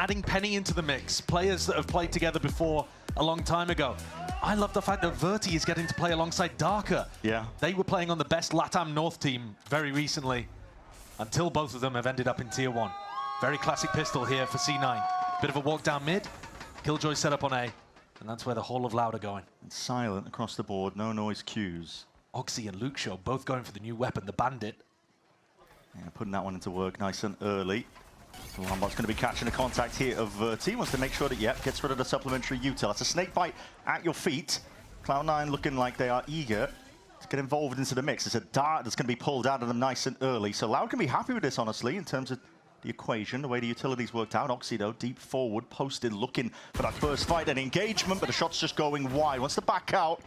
adding Penny into the mix, players that have played together before a long time ago. I love the fact that Verti is getting to play alongside Darker. Yeah. They were playing on the best LATAM North team very recently, until both of them have ended up in Tier 1. Very classic pistol here for C9. Bit of a walk down mid, Killjoy set up on A, and that's where the whole of Loud are going. It's silent across the board, no noise cues. Oxy and Luke Show both going for the new weapon, the Bandit. Yeah, putting that one into work nice and early. So Lambot's going to be catching a contact here of Verti. Wants to make sure that, yep, gets rid of the supplementary util. That's a snake bite at your feet. Cloud9 looking like they are eager to get involved into the mix. It's a dart that's going to be pulled out of them nice and early. So Loud can be happy with this, honestly, in terms of the equation, the way the utilities worked out. Oxy, though, deep forward, posted, looking for that first fight and engagement, but the shot's just going wide. Wants to back out.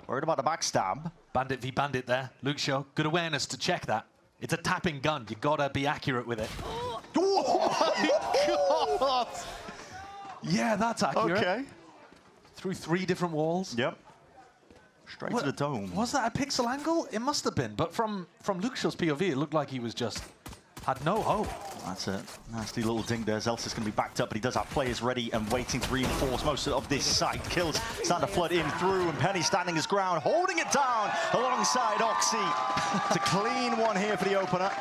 Worried about the backstab. Bandit v Bandit there. Luke Show, good awareness to check that. It's a tapping gun. You gotta be accurate with it. Oh my God! Yeah, that's accurate. Okay. Through 3 different walls. Yep. Straight to the dome. Was that a pixel angle? It must have been, but from Luke Show's POV, it looked like he was just had no hope. That's a nasty little ding there. Zelsis going to be backed up, but he does have players ready and waiting to reinforce most of this site. Kills starting to flood in through, and Penny standing his ground, holding it down alongside Oxy. It's a clean one here for the opener.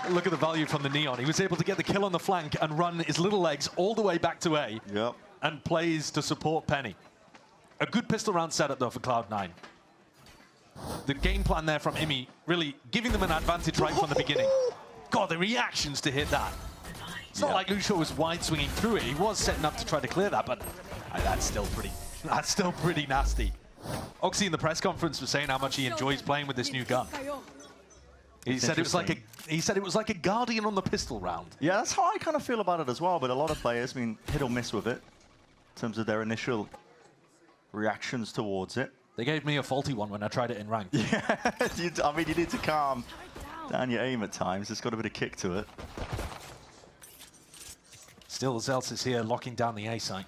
Look at the value from the Neon. He was able to get the kill on the flank and run his little legs all the way back to A. Yep. And plays to support Penny. A good pistol round setup, though, for Cloud9. The game plan there from Imi, really giving them an advantage right from the beginning. God, the reactions to hit that. It's not like Luke Show was wide swinging through it. He was setting up to try to clear that, but that's still pretty nasty. Oxy in the press conference was saying how much he enjoys playing with this new gun. He said it was like a Guardian on the pistol round. Yeah, that's how I kind of feel about it as well. But a lot of players, I mean, hit or miss with it in terms of their initial reactions towards it. They gave me a faulty one when I tried it in rank. Yeah, I mean, you need to calm down your aim at times. It's got a bit of kick to it. Still, Zelsis here locking down the A site.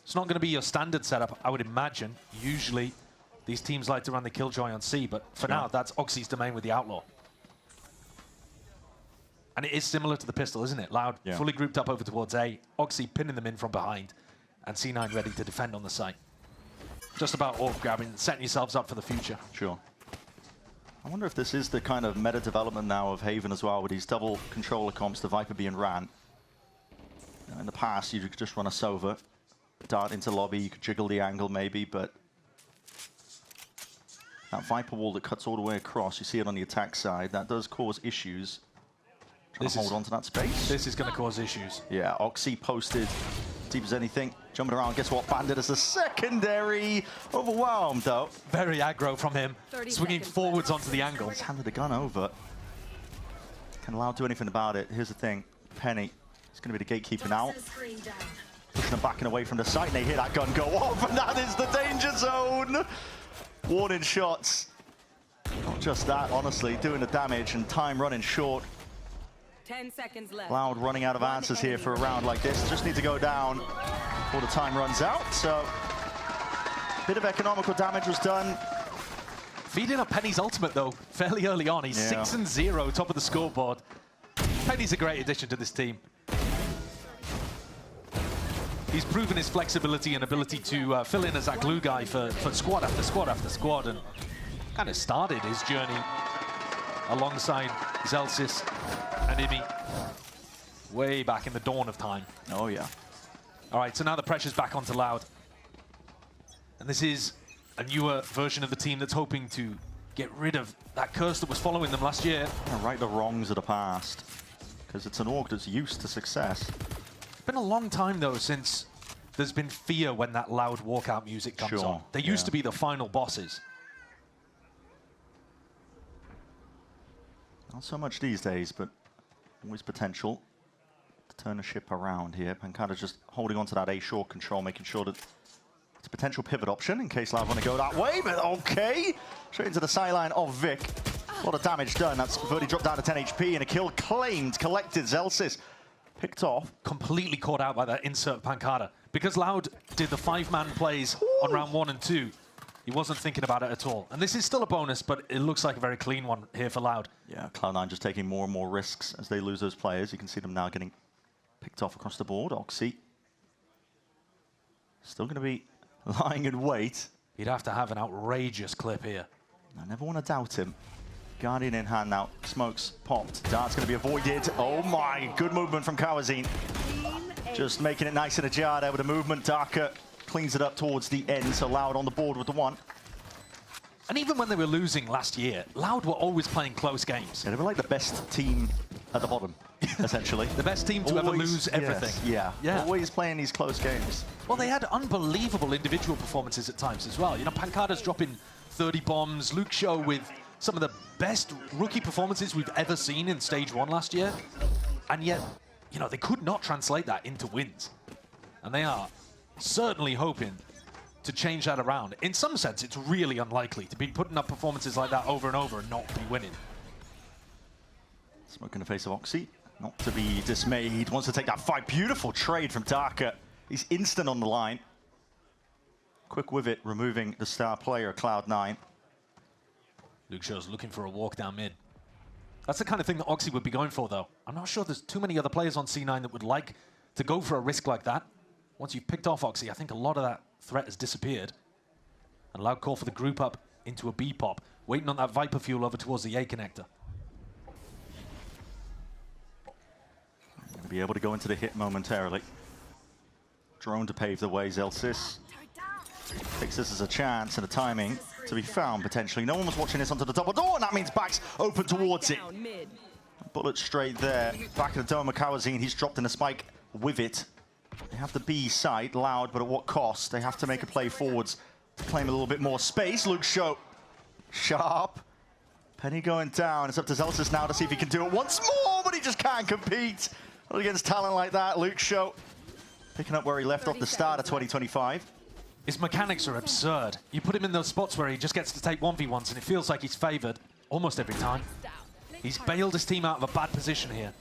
It's not going to be your standard setup, I would imagine. Usually, these teams like to run the Killjoy on C, but for now, that's Oxy's domain with the Outlaw. And it is similar to the pistol, isn't it? Loud, fully grouped up over towards A. Oxy pinning them in from behind, and C9 ready to defend on the site. Just about orb grabbing, setting yourselves up for the future. Sure. I wonder if this is the kind of meta development now of Haven as well, with these double controller comps, the Viper being ran. In the past, you could just run a Sova, dart into lobby, you could jiggle the angle maybe, but that Viper wall that cuts all the way across, you see it on the attack side, that does cause issues. Trying to hold on to that space. This is going to cause issues. Yeah, Oxy posted deep as anything, jumping around. Guess what? Bandit is a secondary. Overwhelmed, though. Very aggro from him, swinging forwards onto the angle. He's handed the gun over. Can Loud do anything about it? Here's the thing. Penny is going to be the gatekeeper now. Pushing them back and away from the site, and they hear that gun go off, and that is the danger zone. Warning shots. Not just that, honestly, doing the damage and time running short. 10 seconds left. Loud running out of answers here for a round like this. Just need to go down before the time runs out. So, bit of economical damage was done. Feeding up Penny's ultimate, though, fairly early on. He's 6-0, top of the scoreboard. Penny's a great addition to this team. He's proven his flexibility and ability to fill in as that glue guy for squad after squad after squad, and kind of started his journey alongside Zelsis and Imi way back in the dawn of time. Oh, yeah. All right, so now the pressure's back onto Loud. And this is a newer version of the team that's hoping to get rid of that curse that was following them last year. And right the wrongs of the past, because it's an org that's used to success. It's been a long time, though, since there's been fear when that Loud walkout music comes on. They used to be the final bosses. Not so much these days, but always potential to turn the ship around here. Pancada's just holding on to that A short control, making sure that it's a potential pivot option in case Loud want to go that way, but okay. Straight into the sideline of Vic. A lot of damage done. That's Verti dropped down to 10 HP and a kill claimed, collected. Zelsis picked off. Completely caught out by that insert Pancada. Because Loud did the 5-man plays on round 1 and 2, he wasn't thinking about it at all. And this is still a bonus, but it looks like a very clean one here for Loud. Yeah, Cloud9 just taking more and more risks as they lose those players. You can see them now getting Picked off across the board. Oxy still going to be lying in wait. He'd have to have an outrageous clip here. I never want to doubt him. Guardian in hand now. Smokes popped. Dart's going to be avoided. Oh my, good movement from Kawazine. Just making it nice and ajar there with the movement. Darker cleans it up towards the end, so Loud on the board with the one. And even when they were losing last year, Loud were always playing close games. Yeah, they were like the best team at the bottom, essentially. The best team to ever lose everything. Yes, yeah, always playing these close games. Well, they had unbelievable individual performances at times as well. You know, Pancada's dropping 30 bombs, Luke Show with some of the best rookie performances we've ever seen in Stage 1 last year. And yet, you know, they could not translate that into wins. And they are certainly hoping to change that around. In some sense, it's really unlikely to be putting up performances like that over and over and not be winning. Smoke in the face of Oxy. Not to be dismayed. He wants to take that fight. Beautiful trade from Darker. He's instant on the line. Quick with it, removing the star player, Cloud9. Luke Show's looking for a walk down mid. That's the kind of thing that Oxy would be going for, though. I'm not sure there's too many other players on C9 that would like to go for a risk like that. Once you've picked off Oxy, I think a lot of that threat has disappeared. And Loud call for the group up into a B pop, waiting on that Viper fuel over towards the A connector. Going to be able to go into the hit momentarily. Drone to pave the way, Zelsis. Takes this as a chance and a timing to be found, potentially. No one was watching this onto the double door, and that means back's open towards it. Bullet straight there. Back in the dome of Kawazine, he's dropped in a spike with it. They have the B side, Loud, but at what cost? They have to make a play forwards to claim a little bit more space. Luke Show, sharp. Penny going down. It's up to Zelsis now to see if he can do it once more, but he just can't compete against talent like that. Luke Show picking up where he left off the start of 2025. His mechanics are absurd. You put him in those spots where he just gets to take 1v1s and it feels like he's favored almost every time. He's bailed his team out of a bad position here.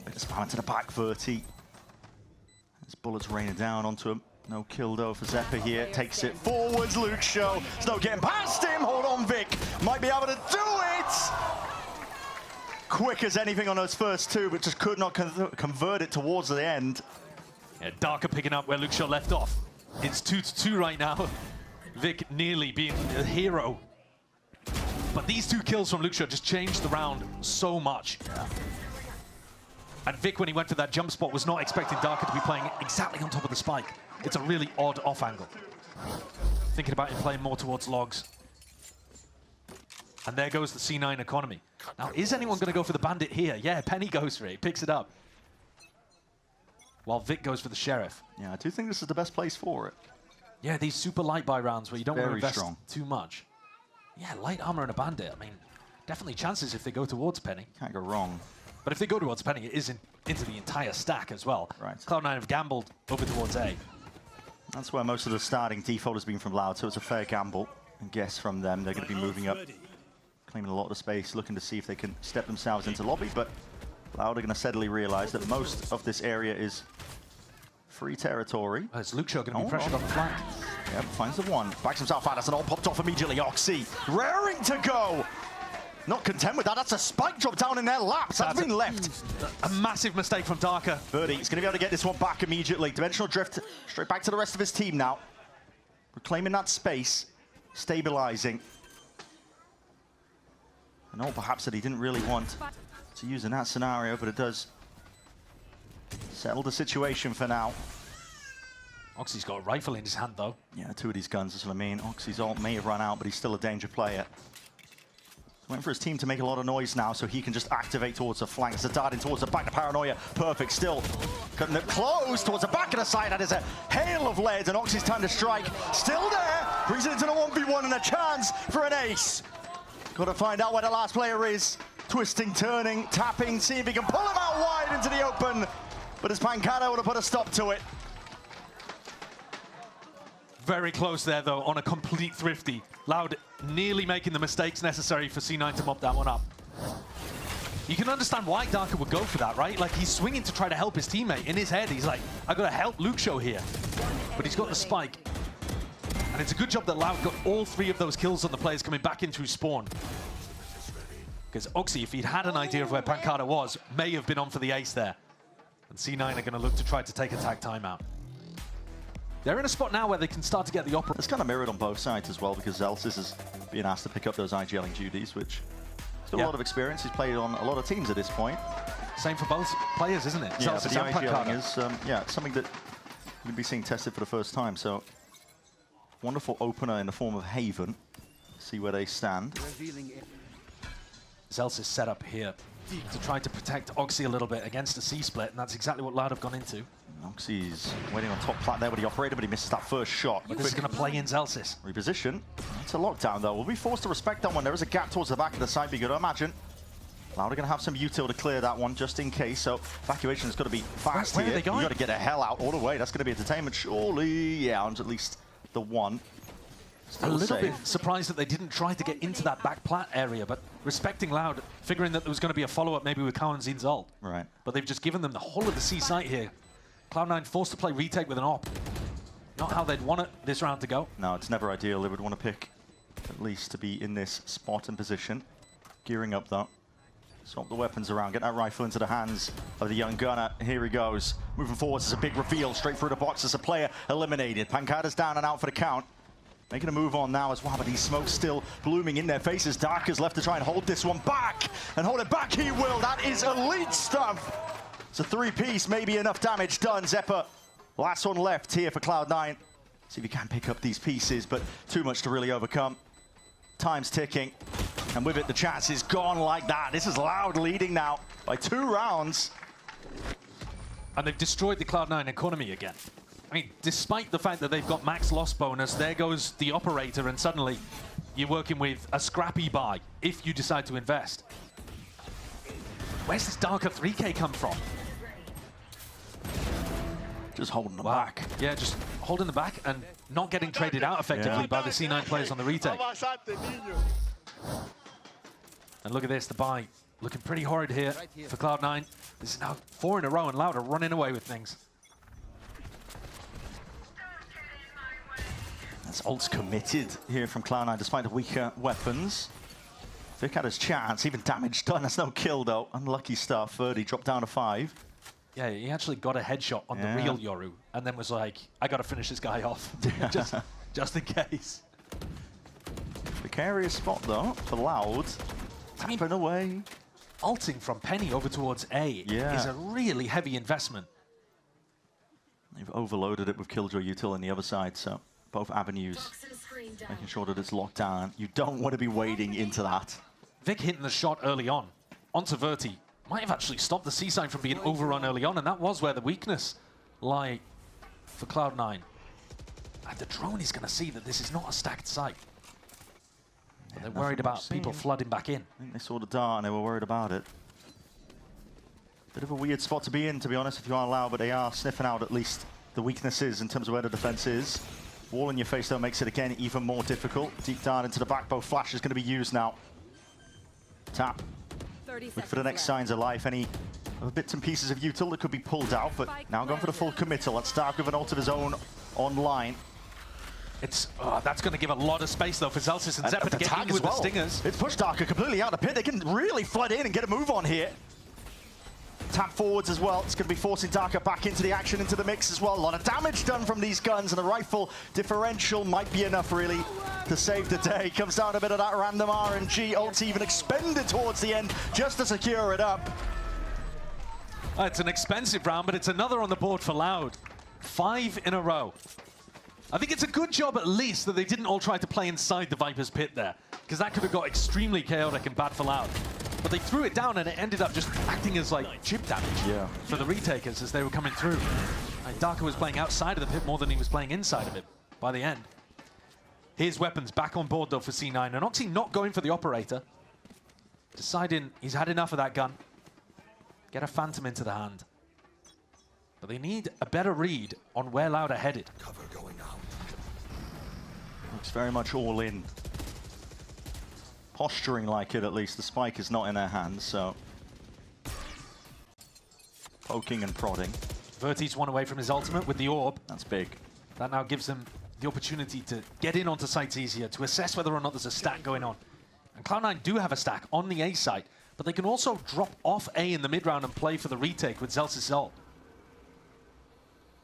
Bit of spam into the back, Verti. His bullets raining down onto him. No kill though for Zephyr here. Takes it forwards, Luke Show. It's no getting past him. Hold on, Vic. Might be able to do it. Quick as anything on those first two, but just could not convert it towards the end. Yeah, Darker picking up where Luke Shaw left off. It's 2-2 right now. Vic nearly being a hero. But these two kills from Luke Shaw just changed the round so much. Yeah. And Vic, when he went for that jump spot, was not expecting Darker to be playing exactly on top of the spike. It's a really odd off angle. Thinking about him playing more towards logs. And there goes the C9 economy. Now, is anyone going to go for the bandit here? Yeah, Penny goes for it. He picks it up. While Vic goes for the Sheriff. Yeah, I do think this is the best place for it. Yeah, these super light buy rounds where you don't want to invest too much. Yeah, light armor and a bandit. I mean, definitely chances if they go towards Penny. Can't go wrong. But if they go towards Penny, it is into the entire stack as well. Right. Cloud9 have gambled over towards A. That's where most of the starting default has been from Loud, so it's a fair gamble. And guess from them, they're going to be moving up, claiming a lot of space, looking to see if they can step themselves into lobby, but Loud are going to steadily realize that most of this area is free territory. Is Luke Shaw going to be pressured on the flank? Yep, finds the one. Backs himself out. That's an all popped off immediately. Oxy raring to go. Not content with that. That's a spike drop down in their laps. That's been left. A massive mistake from Darker. Birdie is going to be able to get this one back immediately. Dimensional drift straight back to the rest of his team now. Reclaiming that space. Stabilizing. I know perhaps that he didn't really want to use in that scenario, but it does settle the situation for now. Oxy's got a rifle in his hand, though. Yeah, two of these guns, that's what I mean. Oxy's ult may have run out, but he's still a danger player. Waiting for his team to make a lot of noise now so he can just activate towards the flank. So darting towards the back, the Paranoia, perfect. Still cutting it close towards the back of the side. That is a hail of lead, and Oxy's time to strike. Still there, brings it into the 1v1 and a chance for an ace. Got to find out where the last player is. Twisting, turning, tapping, see if he can pull him out wide into the open. But as Pancada would have put a stop to it. Very close there, though, on a complete thrifty. Loud nearly making the mistakes necessary for C9 to mop that one up. You can understand why Darker would go for that, right? Like, he's swinging to try to help his teammate. In his head, he's like, I've got to help Luke Show here. But he's got the spike. And it's a good job that Loud got all three of those kills on the players coming back into his spawn. Because Oxy, if he'd had an idea of where Pancada was, may have been on for the ace there. And C9 are going to look to try to take a tag timeout. They're in a spot now where they can start to get the opera. It's kind of mirrored on both sides as well, because Zelsis is being asked to pick up those IGLing duties, which he's got a lot of experience. He's played on a lot of teams at this point. Same for both players, isn't it? Yeah, Zelsis but the and IGLing Pancada. is something that you'll be seeing tested for the first time. So wonderful opener in the form of Haven. See where they stand. Zelsis set up here to try to protect Oxy a little bit against a C-split, and that's exactly what Loud have gone into. Oxy's waiting on top plat there with the operator, but he misses that first shot. But this is going to play in Zelsis. Reposition. It's a lockdown, though. We'll be forced to respect that one. There is a gap towards the back of the site, but you got to imagine Loud are going to have some util to clear that one just in case, so evacuation has got to be fast Where here. are they going? You got to get the hell out all the way. That's going to be entertainment, surely. Yeah, on at least the one. A little bit surprised that they didn't try to get into that back plat area, but respecting Loud, figuring that there was going to be a follow-up maybe with Kawanzin's ult. Right. But they've just given them the whole of the C site here. Cloud9 forced to play retake with an op. Not how they'd want it this round to go. No, it's never ideal. They would want to pick at least to be in this spot and position. Gearing up, though. Swap the weapons around, get that rifle into the hands of the young gunner. Here he goes. Moving forwards is a big reveal. Straight through the box as a player eliminated. Pancada's down and out for the count. Making a move on now as well, but these smokes still blooming in their faces. Darker's left to try and hold this one back. And hold it back he will. That is elite stuff. It's a three-piece, maybe enough damage done. Zeppa, last one left here for Cloud9. See if he can pick up these pieces, but too much to really overcome. Time's ticking. And with it, the chance is gone like that. This is Loud leading now by 2 rounds. And they've destroyed the Cloud9 economy again. I mean, despite the fact that they've got max loss bonus, there goes the operator, and suddenly you're working with a scrappy buy if you decide to invest. Where's this Darker 3K come from? Just holding them back. Yeah, just holding the back and not getting traded out effectively by the C9 players on the retake. And look at this, the buy looking pretty horrid here for Cloud9. This is now 4 in a row, and Loud are running away with things. That's ult's committed here from Cloud9 despite the weaker weapons. Vic had his chance, even damage done. That's no kill though. Unlucky stuff. Verdi dropped down to 5. Yeah, he actually got a headshot on the real Yoru and then was like, I got to finish this guy off. just in case. Precarious spot though for Loud. Tapping away. Ulting from Penny over towards A is a really heavy investment. They've overloaded it with Killjoy util on the other side, so both avenues making sure that it's locked down. You don't want to be wading into that. Vic hitting the shot early on onto Verti might have actually stopped the C-side from being overrun early on, and that was where the weakness lay for Cloud9. And the drone is going to see that this is not a stacked site. But they're worried about people flooding back in. I think they saw the dart and they were worried about it. Bit of a weird spot to be in, to be honest, if you aren't Loud, but they are sniffing out at least the weaknesses in terms of where the defense is. Wall in your face, though, makes it, again, even more difficult. Deep down into the back, both flash is going to be used now. Tap. Look for the next signs of life. Any bits and pieces of util that could be pulled out, but now going for the full committal. Let's start with an ult of his own online. It's that's going to give a lot of space, though, for Zelsis and Zeppa to get in with the stingers. It's pushed Darker completely out of the pit. They can really flood in and get a move on here. Tap forwards as well. It's going to be forcing Darker back into the action, into the mix as well. A lot of damage done from these guns, and the rifle differential might be enough, really, to save the day. Comes down a bit of that random RNG. Ult even expended towards the end just to secure it up. It's an expensive round, but it's another on the board for Loud. 5 in a row. I think it's a good job, at least, that they didn't all try to play inside the Viper's pit there, because that could have got extremely chaotic and bad for Loud. But they threw it down, and it ended up just acting as, like, chip damage for the retakers as they were coming through. And Darker was playing outside of the pit more than he was playing inside of it by the end. His weapons back on board, though, for C9. And Oxy not going for the operator. Deciding he's had enough of that gun. Get a Phantom into the hand. But they need a better read on where Loud are headed. Cover going out. Looks very much all in. Posturing like it, at least. The spike is not in their hands, so... Poking and prodding. Verti's one away from his ultimate with the orb. That's big. That now gives them the opportunity to get in onto sites easier, to assess whether or not there's a stack going on. And Cloud9 do have a stack on the A side, but they can also drop off A in the mid round and play for the retake with Zelsis' ult.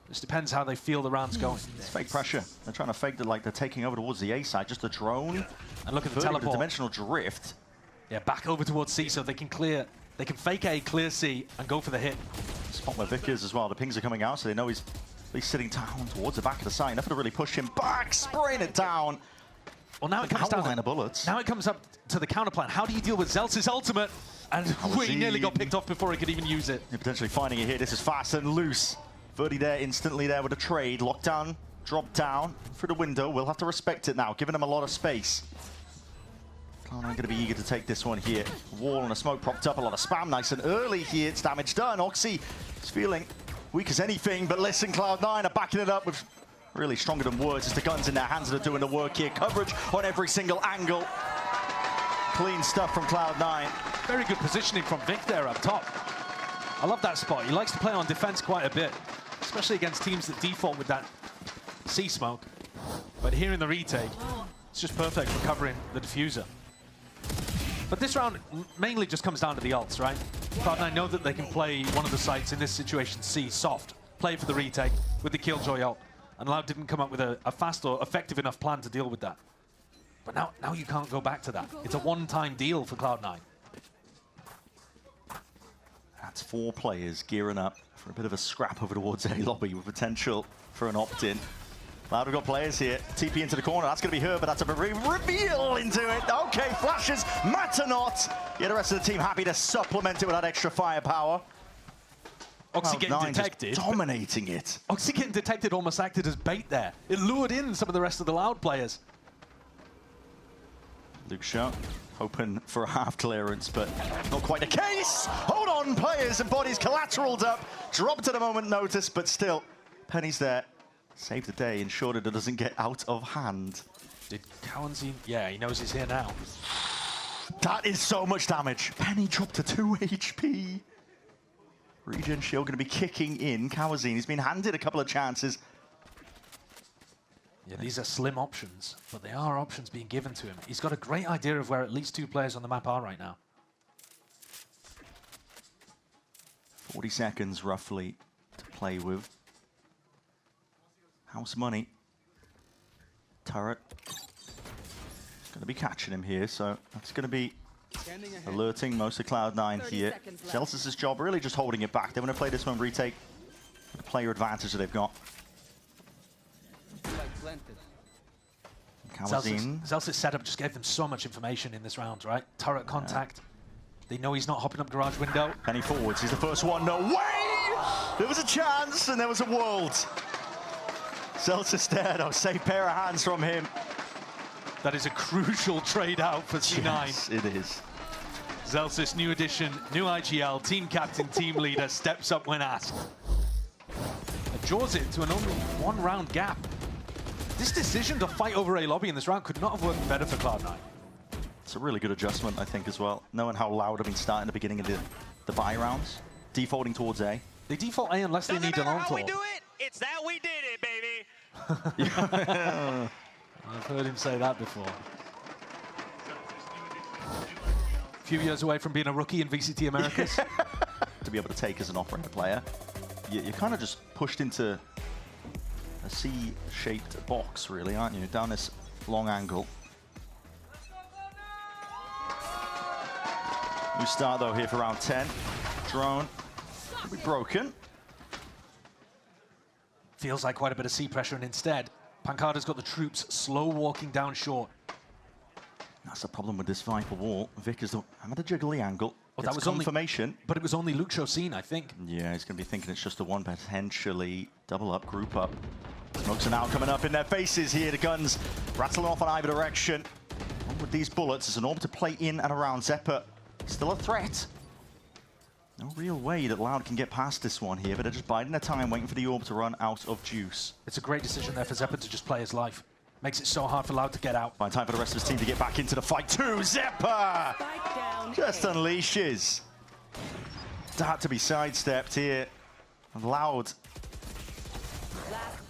Just depends how they feel the round's going. It's fake pressure. They're trying to fake the, like they're taking over towards the A side. Just a drone. And look at the The teleport. dimensional drift. Yeah, back over towards C so they can clear. They can fake A, clear C, and go for the hit. Spot where Vic is as well. The pings are coming out, so they know he's sitting down towards the back of the site. Nothing to really push him back. Spraying it down. Well, now it comes down Outline of bullets. Now it comes up to the counter plan. How do you deal with Zelsis' ultimate? And we nearly got picked off before he could even use it. You're potentially finding it here. This is fast and loose. Verdi there, instantly there with a trade. Lockdown, drop down through the window. We'll have to respect it now, giving them a lot of space. Cloud9 going to be eager to take this one here. Wall and a smoke propped up, a lot of spam. Nice and early here. It's damage done. Oxy is feeling weak as anything, but listen, Cloud9 are backing it up with really stronger than words. It's the guns in their hands that are doing the work here. Coverage on every single angle. Clean stuff from Cloud9. Very good positioning from Vic there up top. I love that spot. He likes to play on defense quite a bit, especially against teams that default with that C smoke. But here in the retake, it's just perfect for covering the diffuser. But this round mainly just comes down to the ults, right? Cloud9 know that they can play one of the sites, in this situation C, soft, play for the retake with the Killjoy ult. And Loud didn't come up with a fast or effective enough plan to deal with that. But now you can't go back to that. It's a one-time deal for Cloud9. That's 4 players gearing up for a bit of a scrap over towards A lobby with potential for an opt-in. Loud have got players here. TP into the corner. That's going to be her, but that's a reveal into it. Okay, flashes matter not. Yeah, the rest of the team happy to supplement it with that extra firepower. Oxy getting detected. Dominating it. Oxy getting detected almost acted as bait there. It lured in some of the rest of the Loud players. Luke shot, hoping for a half clearance, but not quite the case. Hold on, players and bodies collateraled up. Dropped at a moment notice, but still, Penny's there. Saved the day, ensured that it doesn't get out of hand. Did Cowan see? Yeah, he knows he's here now. That is so much damage. Penny dropped to 2 HP. Regen shield going to be kicking in. Kawazine, he's been handed a couple of chances. Yeah, these are slim options, but they are options being given to him. He's got a great idea of where at least 2 players on the map are right now. 40 seconds roughly to play with. House money. Turret. Going to be catching him here, so that's going to be alerting most of Cloud9 here. Zelsis' job really just holding it back. They want to play this one retake with the player advantage that they've got. Zelsis' setup just gave them so much information in this round, right? Turret contact. They know he's not hopping up garage window. Penny forwards, he's the first one. No way! There was a chance and there was a world. Zelsis there, though. Safe pair of hands from him. That is a crucial trade out for C9. Yes, it is. Zelsis, new addition, new IGL, team captain, team leader, steps up when asked. Draws it to an only 1 round gap. This decision to fight over A lobby in this round could not have worked better for Cloud9. It's a really good adjustment, I think, as well. Knowing how Loud have been starting the beginning of the buy rounds. Defaulting towards A. They default A unless they need an on-tour. How we do it, it's that we did it, baby. I've heard him say that before. A few years away from being a rookie in VCT Americas. To be able to take as an operator player, you're kind of just pushed into a C-shaped box, really, aren't you? Down this long angle. New start, though, here for round 10. Drone will be broken. Feels like quite a bit of C pressure, and instead, Pancada's got the troops slow walking down short. That's the problem with this Viper wall. Vic is the hammer to jiggle the angle. Well, that was confirmation. But it was only Luke Chosine, I think. Yeah, he's going to be thinking it's just the one, potentially double up, group up. Smokes are now coming up in their faces here. The guns rattling off in either direction. And with these bullets, there's an orb to play in and around. Zeppa still a threat. No real way that Loud can get past this one here, but they're just biding their time, waiting for the orb to run out of juice. It's a great decision there for Zeppa to just play his life. Makes it so hard for Loud to get out. Fine time for the rest of his team to get back into the fight too. Zeppa just unleashes. That to be sidestepped here. And Loud.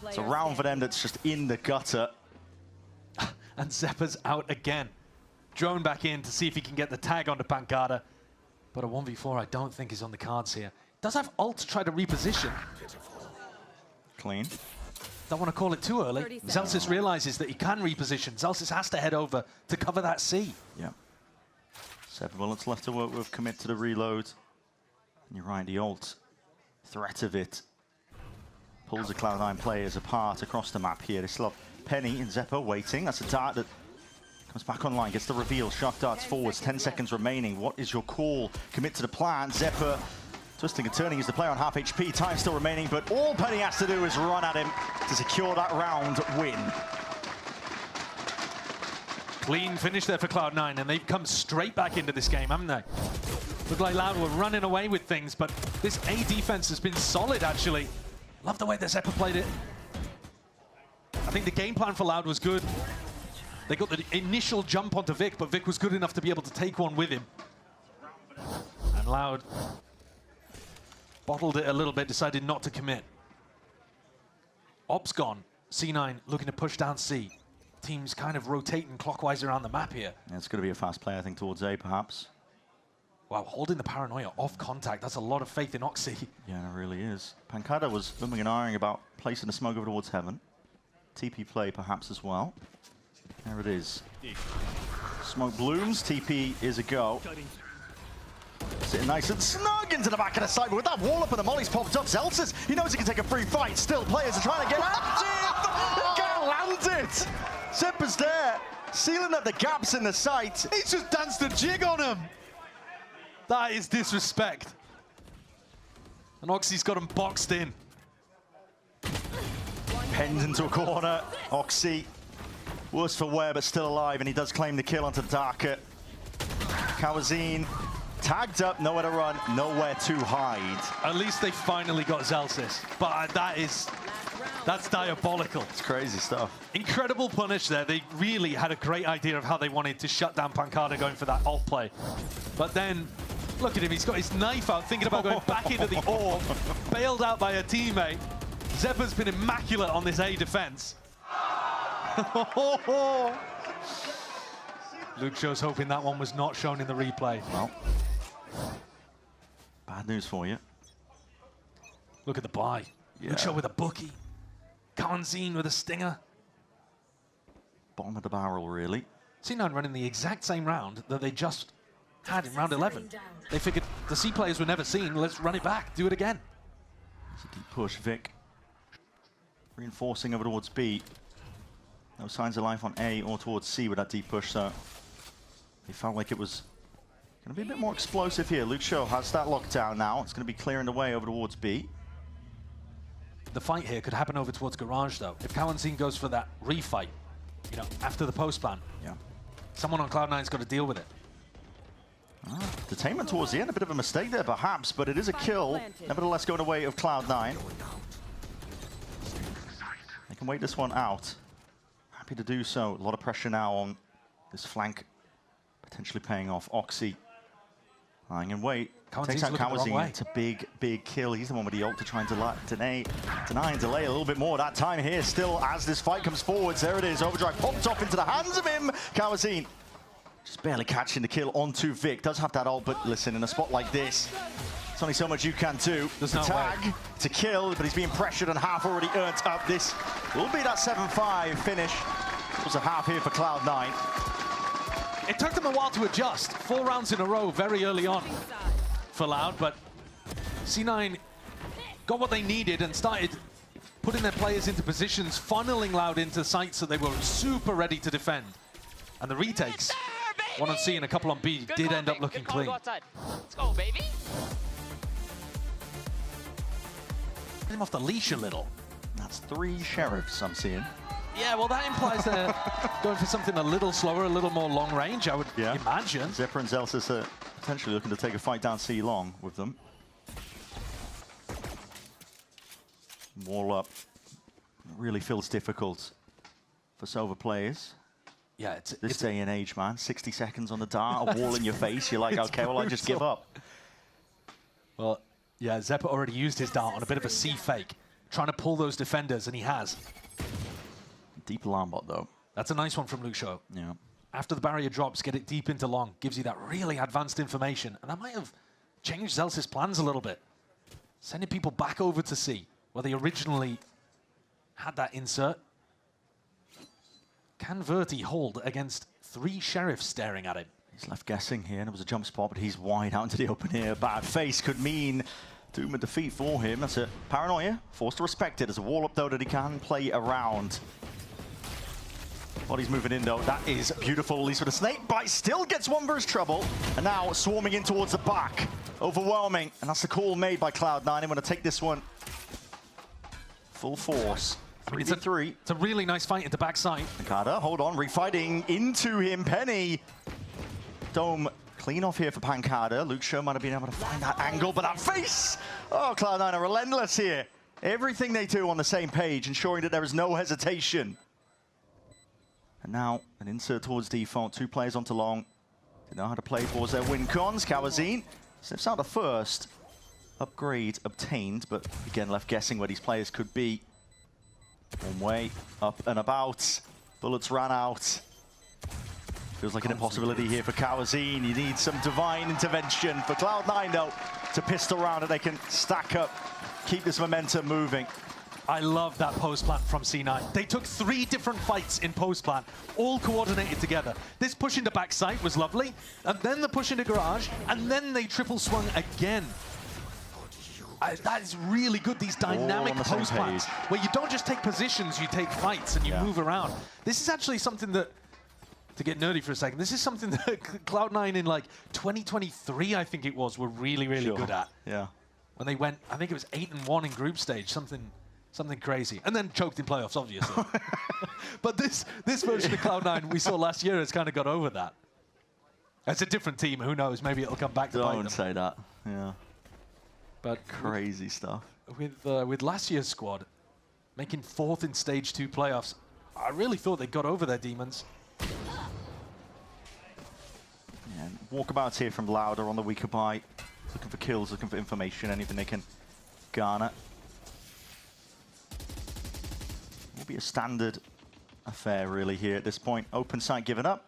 It's a round for them that's just in the gutter. And Zeppa's out again. drone back in to see if he can get the tag onto Pancada. But a 1v4 I don't think is on the cards here. Does have ult to try to reposition. Clean. Don't want to call it too early. Zelsis realizes that he can reposition. Zelsis has to head over to cover that C. Yeah. 7 bullets left to work with. Commit to the reload. And you're right, the ult. Threat of it pulls the Cloud9 players apart across the map here. They still have Penny and Zeppo waiting. That's a dart that comes back online, gets the reveal. Shock darts forwards, 10 seconds remaining. What is your call? Commit to the plan. Zeppo twisting and turning. He's the player on half HP. Time still remaining, but all Penny has to do is run at him to secure that round win. Clean finish there for Cloud9, and they've come straight back into this game, haven't they? Look like Loud were running away with things, but this A defense has been solid, actually. Love the way that Zeppo played it. I think the game plan for Loud was good. They got the initial jump onto Vic, but Vic was good enough to be able to take one with him. And Loud bottled it a little bit, decided not to commit. Op's gone. C9 looking to push down C. Teams kind of rotating clockwise around the map here. Yeah, it's going to be a fast play, I think, towards A, perhaps. Wow, holding the paranoia off contact. That's a lot of faith in Oxy. Yeah, it really is. Pancada was umming and ahhing about placing the smoke over towards Heaven. TP play, perhaps, as well. There it is. Smoke blooms. TP is a go. Sitting nice and snug into the back of the side, but with that wall up and the molly's popped up, Zelsis, he knows he can take a free fight. Still, players are trying to get active. He can't land it. Zipper's there, sealing up the gaps in the sight. He's just danced a jig on him. That is disrespect. And Oxy's got him boxed in. Penned into a corner. Oxy, worse for wear, but still alive, and he does claim the kill onto Darker. Kawazine tagged up, nowhere to run, nowhere to hide. At least they finally got Zelsis, but that's diabolical. It's crazy stuff. Incredible punish there. They really had a great idea of how they wanted to shut down Pancada going for that ult play. But then, look at him, he's got his knife out, thinking about going back into the orb, bailed out by a teammate. Zeppa's been immaculate on this A defense. Luke Show's hoping that one was not shown in the replay. Well, bad news for you. Look at the buy. Yeah. Luke Show with a bookie. Kawazine with a stinger. Bottom of the barrel, really. C9 running the exact same round that they just had in round 11. They figured the C players were never seen. Let's run it back, do it again. It's a deep push. Vic reinforcing over towards B. No signs of life on A or towards C with that deep push, so they felt like it was going to be a bit more explosive here. Luke Show has that lockdown now. It's going to be clearing the way over towards B. The fight here could happen over towards Garage, though. If Kawazine goes for that refight, you know, after the post plan, Yeah. someone on Cloud9's got to deal with it. Detainment towards the end, a bit of a mistake there perhaps, but it is a kill. Nevertheless, going away of Cloud9. They can wait this one out. Happy to do so. A lot of pressure now on this flank, potentially paying off. Oxy lying in wait. Takes out Kawazine. It's a big, big kill. He's the one with the ult to try and deny and delay a little bit more. That time here still as this fight comes forwards. There it is. Overdrive popped off into the hands of him. Kawazine just barely catching the kill onto Vic. Does have that ult, but listen, in a spot like this, there's only so much you can do. There's the no tag way. to kill, but he's being pressured and half already earned up. This will be that 7-5 finish. It was a half here for Cloud9. It took them a while to adjust. 4 rounds in a row very early on for Loud, but C9 got what they needed and started putting their players into positions, funneling Loud into sites that they were super ready to defend. And the retakes, one on C and a couple on B, did end up looking clean. Let's go, baby. Get him off the leash a little. That's 3 sheriffs I'm seeing. Yeah, well, that implies they're going for something a little slower, a little more long range, I would imagine. Zephyr and Zelsis are potentially looking to take a fight down C long with them. Wall up. Really feels difficult for Sova players. Yeah, This day and age, man. 60 seconds on the dart, a wall in your face. You're like, okay, well, I just give up. Well, yeah, Zephyr already used his dart on a bit of a C fake, trying to pull those defenders, and he has. Deep alarm bot, though. That's a nice one from Luke Shaw. Yeah. after the barrier drops, get it deep into long. Gives you that really advanced information. And that might have changed Zellsis' plans a little bit. Sending people back over to C, where they originally had that insert. Can Verti hold against 3 Sheriffs staring at him? He's left guessing here. There was a jump spot, but he's wide out into the open here. Bad face could mean doom and defeat for him. That's it. Paranoia, forced to respect it. As a wall up, though, that he can play around. Body's moving in, though. That is beautiful. At least with a snake bite, still gets one for his trouble. And now swarming in towards the back. Overwhelming. And that's the call made by Cloud9. I'm going to take this one full force. It's a really nice fight into backside. Pancada, hold on, refighting into him. Penny. Dome clean off here for Pancada. Luke Show might have been able to find that angle, but that face! Oh, Cloud9 are relentless here. Everything they do on the same page, ensuring that there is no hesitation. And now, an insert towards default. 2 players onto long. They know how to play towards their win cons. Kawazine sniffs out the first upgrade obtained, but again, left guessing where these players could be. One way, up and about. Bullets ran out. Feels like an impossibility here for Kawazine. You need some divine intervention for Cloud9, though, to pistol round, and they can stack up, keep this momentum moving. I love that post plant from C9. They took 3 different fights in post plant, all coordinated together. This push into backside was lovely, and then the push into garage, and then they triple swung again. That is really good, these dynamic post plants, where you don't just take positions, you take fights and you move around. This is actually something that, to get nerdy for a second, this is something that Cloud9 in like 2023, I think it was, were really, really good at. Yeah. When they went, I think it was 8-1 in group stage, something crazy. And then choked in playoffs, obviously. But this version of Cloud9 we saw last year has kind of got over that. It's a different team, who knows, maybe it'll come back to bite them. Don't say that, yeah. But crazy stuff. With last year's squad, making 4th in Stage 2 playoffs, I really thought they got over their demons. Yeah, walkabouts here from Louder on the weaker bite. Looking for kills, looking for information, anything they can garner. Will be a standard affair, really, here at this point. Open site given up.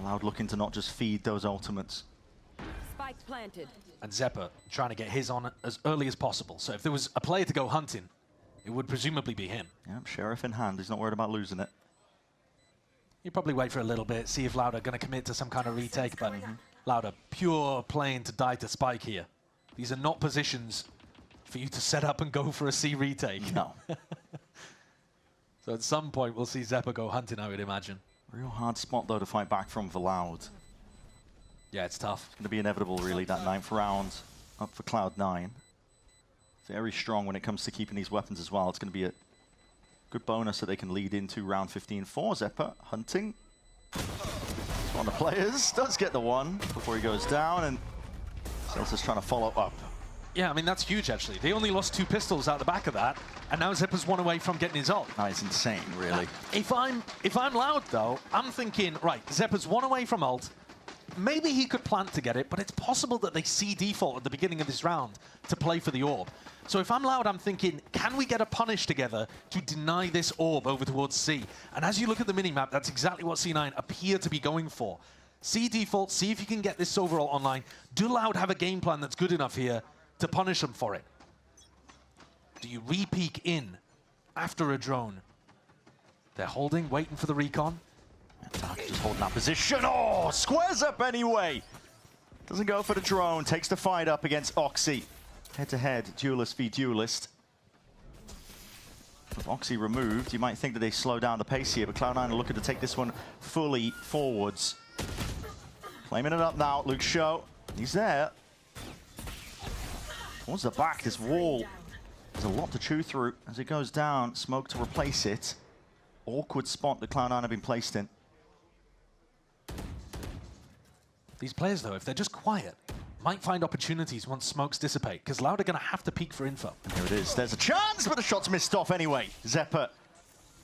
Loud looking to not just feed those ultimates. Spike planted. And Zeppa trying to get his on as early as possible. So if there was a player to go hunting, it would presumably be him. Yeah, Sheriff in hand. He's not worried about losing it. You probably wait for a little bit, see if Louder going to commit to some kind of retake, but Louder pure playing to die to Spike here. These are not positions for you to set up and go for a C retake. No. So at some point we'll see Zeppa go hunting, I would imagine. Real hard spot, though, to fight back from for Loud. Yeah, it's tough. It's going to be inevitable, really, that 9th round up for Cloud9. Very strong when it comes to keeping these weapons as well. It's going to be a good bonus that they can lead into round 15 for Zeppa. Hunting. One of the players does get the one before he goes down, and Celsius trying to follow up. Yeah, I mean, that's huge, actually. They only lost 2 pistols out the back of that, and now Zeppa's 1 away from getting his ult. That is insane, really. If I'm Loud, though, I'm thinking, right, Zeppa's 1 away from ult. Maybe he could plant to get it, but it's possible that they see default at the beginning of this round to play for the orb. So if I'm Loud, I'm thinking, can we get a punish together to deny this orb over towards C? And as you look at the minimap, that's exactly what C9 appear to be going for. See default, see if you can get this overall online. Do Loud have a game plan that's good enough here to punish them for it? Do you re-peek in after a drone? They're holding, waiting for the recon. Dark just holding that position. Oh, squares up anyway. Doesn't go for the drone. Takes the fight up against Oxy. Head-to-head, duelist v duelist. With Oxy removed, you might think that they slow down the pace here, but Cloud9 are looking to take this one fully forwards. Claiming it up now, Luke Show. He's there. Towards the back, this wall. There's a lot to chew through as it goes down. Smoke to replace it. Awkward spot that Cloud9 have been placed in. These players, though, if they're just quiet, might find opportunities once smokes dissipate, because Loud are going to have to peek for info. And here it is. There's a chance, but the shot's missed off anyway. Zeppa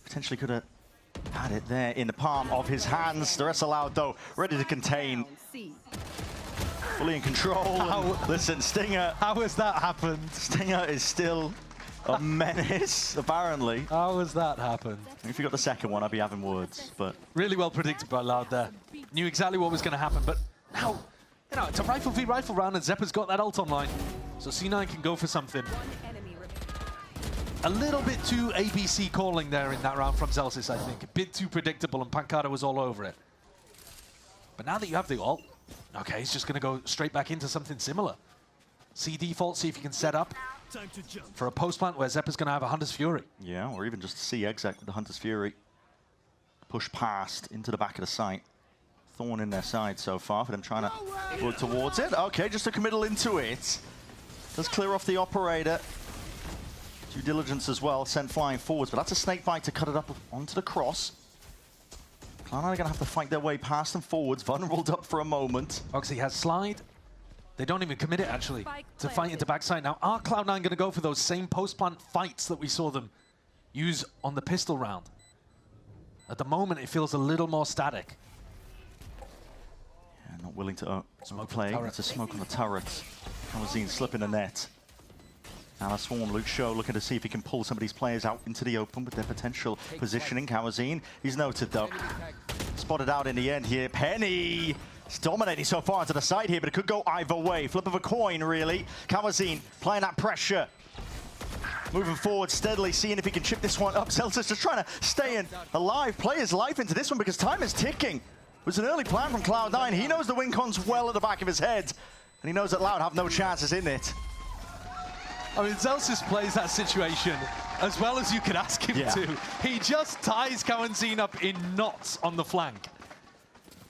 potentially could have had it there in the palm of his hands. The rest are Loud, though, ready to contain. Fully in control. Listen, Stinger. How has that happened? Stinger is still A menace, apparently. How has that happened? If you got the second one, I'd be having words, but... Really well predicted by Loud there. Knew exactly what was going to happen, but now, you know, it's a rifle v rifle round and Zeppa's got that ult online. So C9 can go for something. A little bit too ABC calling there in that round from Zelsis, I think. A bit too predictable, and Pancada was all over it. But now that you have the ult, okay, he's just going to go straight back into something similar. C default, see if you can set up for a post plant where Zeppa's going to have a Hunter's Fury. Yeah, or even just C exec with the Hunter's Fury. Push past into the back of the site. Thorn in their side so far for them trying to work towards it. Okay, just a committal into it. Does clear off the operator. Due diligence as well, sent flying forwards, but that's a snake bite to cut it up onto the cross. Cloud9 are going to have to fight their way past and forwards, vulnerable up for a moment. Oxy has slide. They don't even commit it, actually, to fight into backside. Now, are Cloud9 going to go for those same post-plant fights that we saw them use on the pistol round? At the moment, it feels a little more static. Yeah, not willing to smoke play. It's a smoke on the turret. Kawazine slipping the net. Now Swarm, Luke Show looking to see if he can pull some of these players out into the open with their potential positioning. Kawazine, he's noted though. Spotted out in the end here. Penny! It's dominating so far to the side here, but it could go either way. Flip of a coin, really. Kawazine playing that pressure. Moving forward steadily, seeing if he can chip this one up. Celtics just trying to stay alive, play his life into this one because time is ticking. It was an early plan from Cloud9. He knows the win con's well at the back of his head. And he knows that Loud have no chances in it. I mean, Zelsis plays that situation as well as you could ask him to. He just ties Kawazine up in knots on the flank.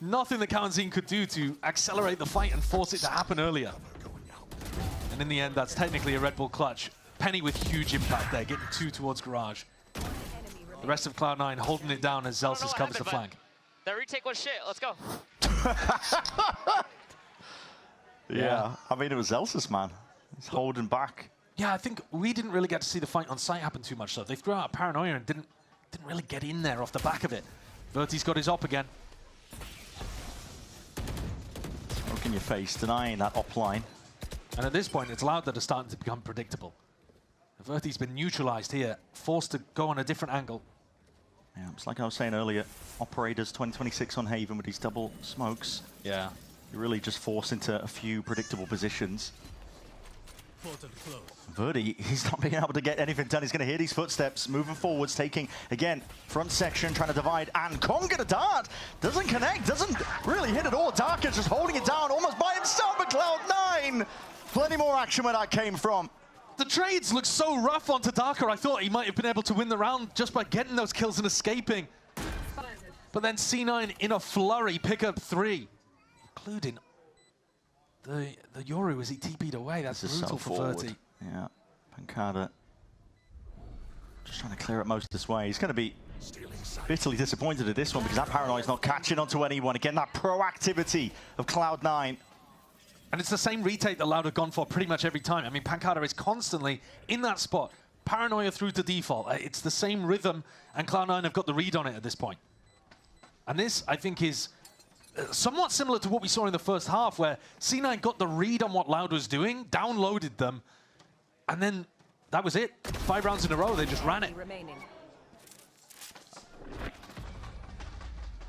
Nothing that Kawazine could do to accelerate the fight and force it to happen earlier. And in the end, that's technically a Red Bull clutch. Penny with huge impact there, getting 2 towards Garage. The rest of Cloud9 holding it down as Zelsis covers the flank. The retake was shit. Let's go. Yeah, I mean, it was Zelsis, man. He's holding back. Yeah, I think we didn't really get to see the fight on site happen too much, though. They threw out Paranoia and didn't really get in there off the back of it. Verti's got his op again. Look in your face, denying that op line. And at this point, it's Loud that are starting to become predictable. Verti's been neutralized here, forced to go on a different angle. Yeah, it's like I was saying earlier, Operators 2026 on Haven with these double smokes. Yeah. You're really just forced into a few predictable positions. Verti, he's not being able to get anything done. He's going to hear these footsteps, moving forwards, taking, again, front section, trying to divide, and Conga the dart doesn't connect, doesn't really hit at all. Darker's just holding it down almost by himself at Cloud9. Plenty more action where that came from. The trades look so rough onto Darker. I thought he might have been able to win the round just by getting those kills and escaping. But then C9 in a flurry pick up 3, including the Yoru as he TP'd away. That's brutal for Verti. Yeah, Pancada just trying to clear it most of this way. He's going to be bitterly disappointed at this one because that Paranoia's not catching onto anyone. Again, that proactivity of Cloud9. And it's the same retake that Loud have gone for pretty much every time. I mean, Pancada is constantly in that spot. Paranoia through to default. It's the same rhythm, and Cloud9 have got the read on it at this point. And this, I think, is somewhat similar to what we saw in the first half, where C9 got the read on what Loud was doing, downloaded them, and then that was it. 5 rounds in a row, they just ran it.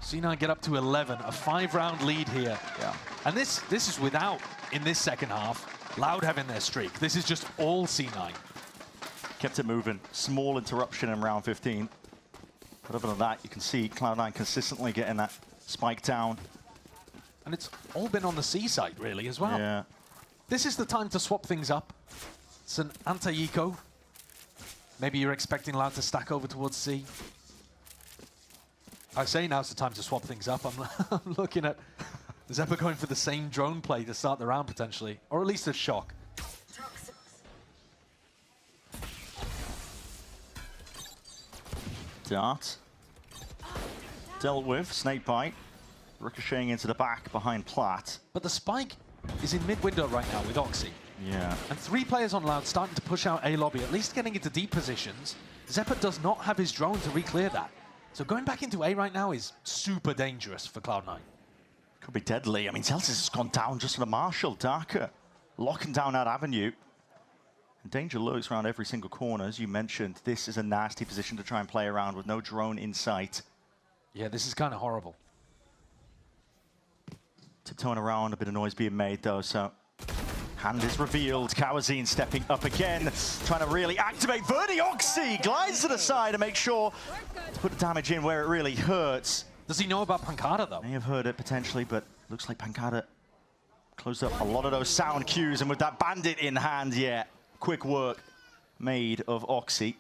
C9 get up to 11, a 5-round lead here. Yeah. And this is without, in this second half, Loud having their streak. This is just all C9. Kept it moving. Small interruption in round 15. But other than that, you can see Cloud9 consistently getting that spike down. And it's all been on the C side, really, as well. Yeah. This is the time to swap things up. It's an anti-eco. Maybe you're expecting Loud to stack over towards C. I say now's the time to swap things up. I'm looking at Zeppa going for the same drone play to start the round, potentially. Or at least a shock. Dart. Dealt with. Snakebite. Ricocheting into the back behind Platt. But the spike is in mid-window right now with Oxy. Yeah. And 3 players on Loud starting to push out A lobby, at least getting into deep positions. Zeppa does not have his drone to re-clear that. So going back into A right now is super dangerous for Cloud9. Could be deadly. I mean, Celtics has gone down just to the Marshall. Darker locking down that avenue. Danger lurks around every single corner. As you mentioned, this is a nasty position to try and play around with no drone in sight. Yeah, this is kind of horrible. Tiptoeing around, a bit of noise being made though, so hand is revealed. Kawazine stepping up again, trying to really activate. Oxy glides to the side to make sure to put the damage in where it really hurts. Does he know about Pancada though? May have heard it potentially, but looks like Pancada closed up a lot of those sound cues, and with that bandit in hand, yeah, quick work made of Oxy.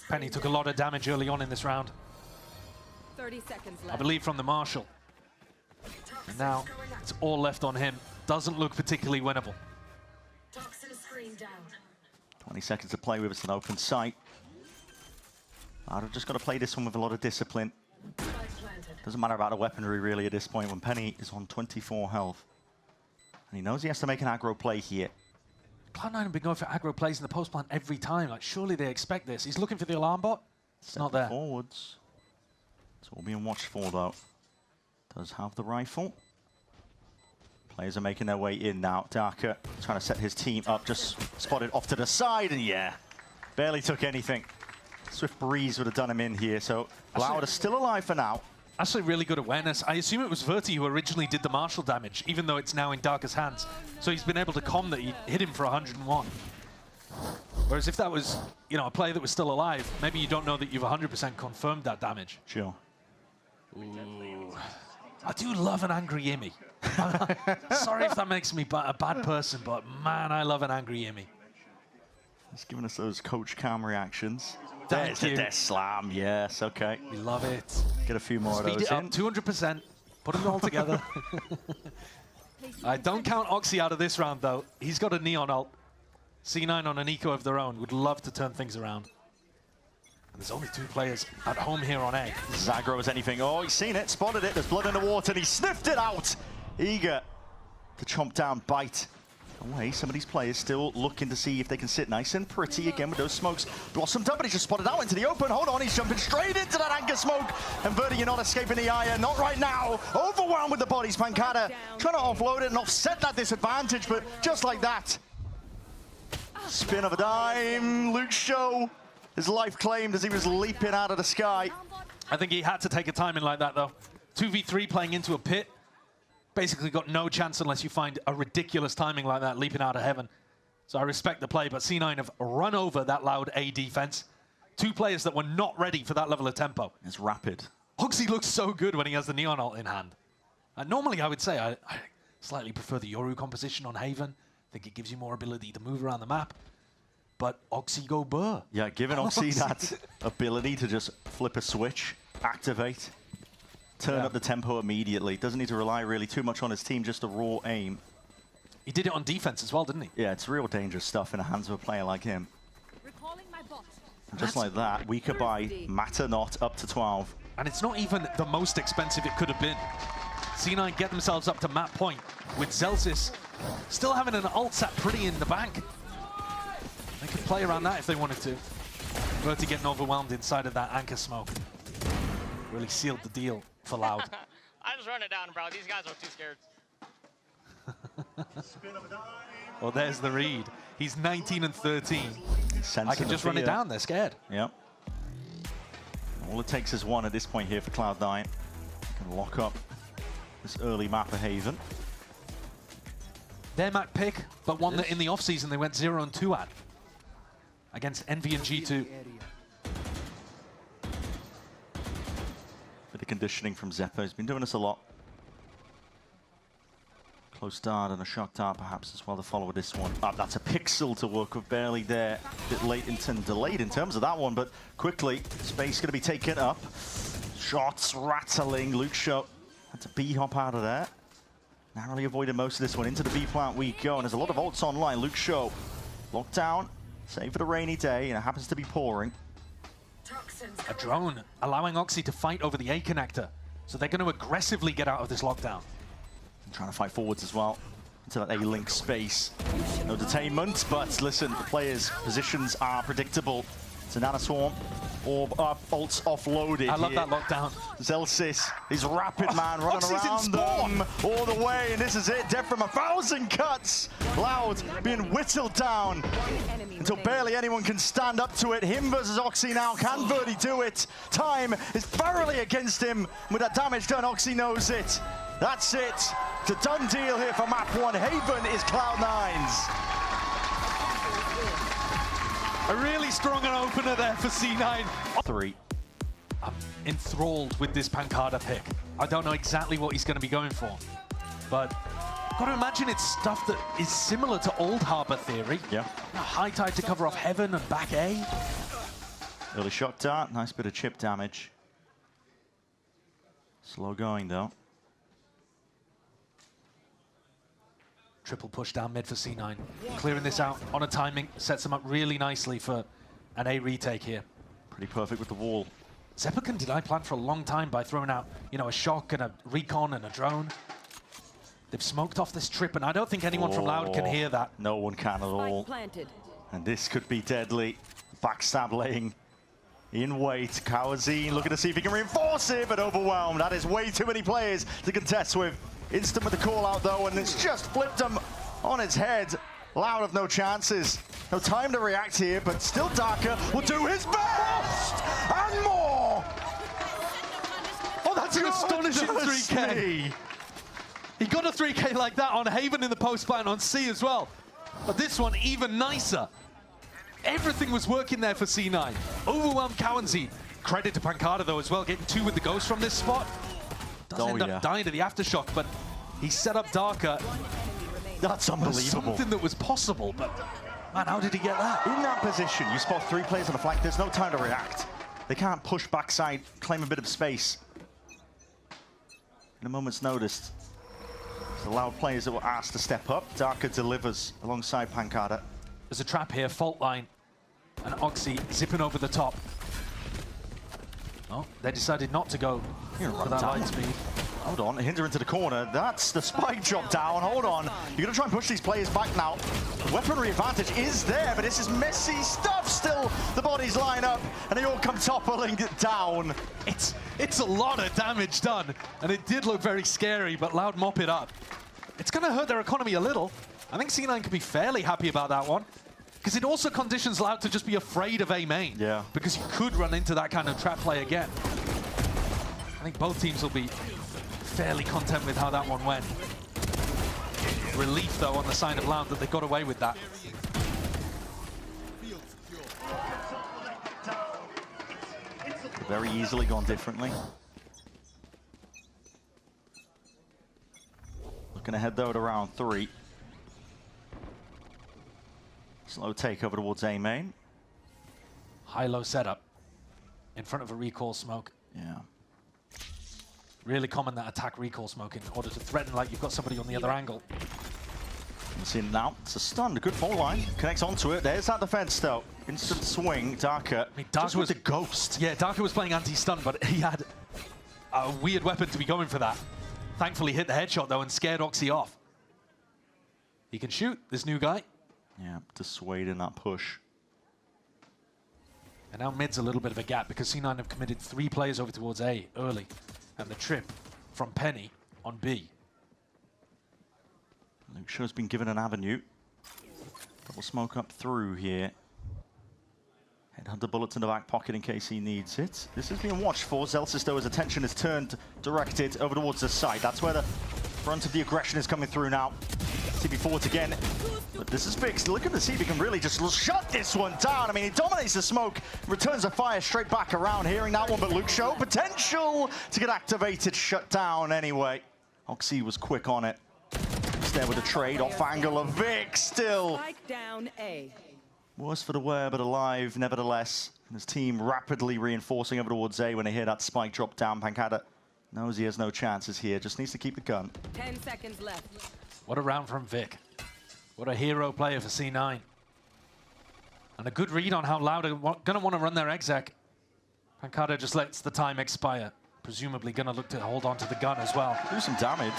Penny took a lot of damage early on in this round. 30 seconds left. I believe from the Marshal. And now it's all left on him. Doesn't look particularly winnable. 20 seconds to play with. It's an open sight. I've just got to play this one with a lot of discipline. Doesn't matter about the weaponry really at this point when Penny is on 24 health. And he knows he has to make an aggro play here. Cloud9 have been going for aggro plays in the post plant every time. Like, surely they expect this. He's looking for the alarm bot. It's not there. Forwards. It's all being watched for though. Does have the rifle. Players are making their way in now. Darker trying to set his team up. Just spotted off to the side, and yeah, barely took anything. Swift Breeze would have done him in here, so Loud is still alive for now. Actually, really good awareness. I assume it was Verti who originally did the Marshal damage, even though it's now in Darker's hands. So he's been able to com that he hit him for 101. Whereas if that was, you know, a player that was still alive, maybe you don't know that you've 100% confirmed that damage. Sure. Ooh. I do love an angry Yimmy. Sorry if that makes me a bad person, but man, I love an angry Yimmy. He's giving us those Coach Cam reactions. Thank you. The Death Slam, yes, okay. We love it. Get a few more Speed of those it up, in. 200%. Put them all together. I don't count Oxy out of this round, though. He's got a Neon ult. C9 on an eco of their own. Would love to turn things around. And there's only 2 players at home here on A. Zagro as anything. Oh, he's seen it, spotted it. There's blood in the water, and he sniffed it out. Eager to chomp down, bite away. Some of these players still looking to see if they can sit nice and pretty again with those smokes blossomed up, but he's just spotted out into the open. Hold on, he's jumping straight into that anchor smoke. And Verti, you're not escaping the ire. Not right now. Overwhelmed with the bodies. Pancada trying to offload it and offset that disadvantage, but just like that. Spin of a dime. Luke Show. His life claimed as he was leaping out of the sky. I think he had to take a timing like that, though. 2v3 playing into a pit. Basically got no chance unless you find a ridiculous timing like that, leaping out of heaven. So I respect the play, but C9 have run over that Loud A defense. 2 players that were not ready for that level of tempo. It's rapid. Oxy looks so good when he has the Neon ult in hand. And normally I would say I slightly prefer the Yoru composition on Haven. I think it gives you more ability to move around the map. But Oxy go burr. Yeah, giving Oxy that ability to just flip a switch, activate, turn up the tempo immediately. Doesn't need to rely really too much on his team, just a raw aim. He did it on defense as well, didn't he? Yeah, it's real dangerous stuff in the hands of a player like him. Recalling my bot. And just like that, weaker by matter not, up to 12. And it's not even the most expensive it could have been. C9 get themselves up to map point with Zelsis still having an ult set pretty in the bank. They could play around that if they wanted to. Verti getting overwhelmed inside of that anchor smoke. Really sealed the deal for Loud. I just run it down, bro. These guys are too scared. Well, there's the read. He's 19 and 13. I can just run it down. They're scared. Yep. All it takes is one at this point here for Cloud9. Can lock up this early map of Haven. Their map pick, but one that in the offseason they went 0 and 2 at. Against Envy and G2. Bit of conditioning from Zeppo. He's been doing this a lot. Close start and a shock dart perhaps as well to follow with this one. That's a pixel to work with, barely there. A bit late and delayed in terms of that one, but quickly, space going to be taken up. Shots rattling. Luke Shaw had to B-hop out of there. Narrowly avoided most of this one. Into the B-plant we go, and there's a lot of ults online. Luke Shaw locked down, save for the rainy day, and it happens to be pouring. A drone allowing Oxy to fight over the A connector. So they're going to aggressively get out of this lockdown. And trying to fight forwards as well into that A-link space. No detainment, but listen, the players' positions are predictable. It's a Nana Swarm Orb up, ults offloaded. I love here. that lockdown. Zelsis, he's rapid man running Oxy's in around spawn. them all the way, and this is it. Dead from 1,000 cuts. Loud being whittled down until barely anyone can stand up to it. Him versus Oxy now. Can Verdi do it? Time is thoroughly against him. With that damage done, Oxy knows it. That's it. It's a done deal here for map 1. Haven is Cloud9's. A really strong opener there for C9. 3. I'm enthralled with this Pancada pick. I don't know exactly what he's going to be going for, but got to imagine it's stuff that is similar to old Harbor Theory. Yeah. A high tide to cover off Heaven and back A. Early shot dart, nice bit of chip damage. Slow going though. Triple push down mid for C9. Clearing this out on a timing sets them up really nicely for an A retake here. Pretty perfect with the wall. Zeppelin denied plan for a long time by throwing out, you know, a shock and a recon and a drone. They've smoked off this trip, and I don't think anyone from Loud can hear that. No one can at all. Planted. And this could be deadly. Backstab laying in wait. Kawazine looking to see if he can reinforce it, but overwhelmed. That is way too many players to contest with. Instant with the call out though, and it's just flipped him on its head. Loud have no chances. No time to react here, but still Darker will do his best and more. Oh, that's an astonishing 3K. He got a 3K like that on Haven in the post plan on C as well. But this one even nicer. Everything was working there for C9. Overwhelmed Cowanzi. Credit to Pancada though as well, getting 2 with the ghost from this spot. Does end up dying to the aftershock, but he set up Darker. That's unbelievable. Something that was possible, but man, how did he get that? In that position, you spot 3 players on the flank. There's no time to react. They can't push backside, claim a bit of space. In a moment's notice, the Loud players that were asked to step up. Darker delivers alongside Pancada. There's a trap here, fault line, and Oxy zipping over the top. Oh, they decided not to go for that light speed. Hold on, a hinder into the corner. That's the spike drop down. Hold on. You're going to try and push these players back now. The weaponry advantage is there, but this is messy stuff still. The bodies line up, and they all come toppling down. It's a lot of damage done, and it did look very scary, but Loud mop it up. It's going to hurt their economy a little. I think C9 could be fairly happy about that one, because it also conditions Loud to just be afraid of A main. Yeah. Because you could run into that kind of trap play again. I think both teams will be fairly content with how that one went. Relief, though, on the side of Loud that they got away with that. Very easily gone differently. Looking ahead, though, to round 3. Slow takeover towards A main. High-low setup in front of a recall smoke. Yeah. Really common, that attack recall smoke, in order to threaten like you've got somebody on the other angle. It's in now. It's a stun. A good fall line. Connects onto it. There's that defense, though. Instant swing. Darker. I mean, Darker was a ghost. Yeah, Darker was playing anti-stun, but he had a weird weapon to be going for that. Thankfully hit the headshot, though, and scared Oxy off. He can shoot, this new guy. Yeah, dissuading that push. And now mid's a little bit of a gap, because C9 have committed 3 players over towards A early. And the trip from Penny on B. Luke Show's been given an avenue. Double smoke up through here. Headhunter bullet in the back pocket in case he needs it. This is being watched for. Zelsis, though, his attention is turned, directed over towards the side. That's where the brunt of the aggression is coming through now. CB forwards again. But this is fixed. Looking to see if he can really just shut this one down. I mean, he dominates the smoke, returns the fire straight back around, hearing that one, but Luke Show, potential to get activated, shut down anyway. Oxy was quick on it. He's there with a trade off angle of Vic still. Spike down A. Worse for the wear, but alive nevertheless. And his team rapidly reinforcing over towards A when they hear that spike drop down. Pancada knows he has no chances here, just needs to keep the gun. 10 seconds left. What a round from Vic. What a hero player for C9. And a good read on how Loud are going to want to run their exec. Pancada just lets the time expire. Presumably going to look to hold on to the gun as well. Do some damage.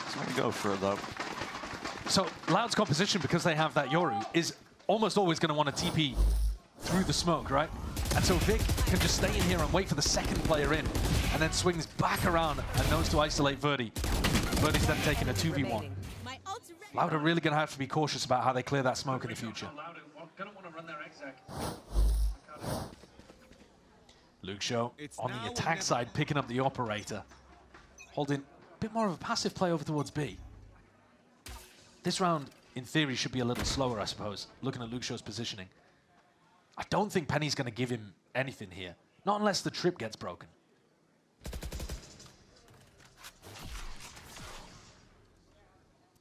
He's going to go for it, though. So Loud's composition, because they have that Yoru, is almost always going to want to TP through the smoke, right? And so Vic can just stay in here and wait for the second player in, and then swings back around and knows to isolate Verdi. Verdi's then taking a 2v1. Loud are really going to have to be cautious about how they clear that smoke in the future. Luke Show on the attack side, picking up the operator, holding a bit more of a passive play over towards B. This round, in theory, should be a little slower, I suppose, looking at Luke Show's positioning. I don't think Penny's going to give him anything here, not unless the trip gets broken.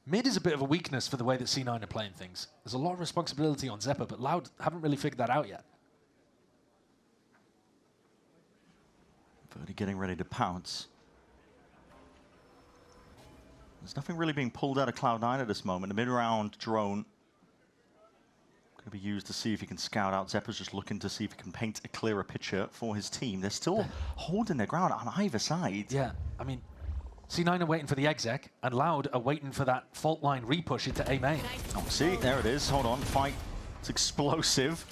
Mid is a bit of a weakness for the way that C9 are playing things. There's a lot of responsibility on Zeppa, but Loud haven't really figured that out yet. Verdi getting ready to pounce. There's nothing really being pulled out of Cloud9 at this moment. A mid-round drone going to be used to see if he can scout out. Zeppa's just looking to see if he can paint a clearer picture for his team. They're still holding their ground on either side. Yeah, I mean, C9 are waiting for the exec, and Loud are waiting for that fault line repush into A main. Oh, see, there it is. Hold on, fight. It's explosive.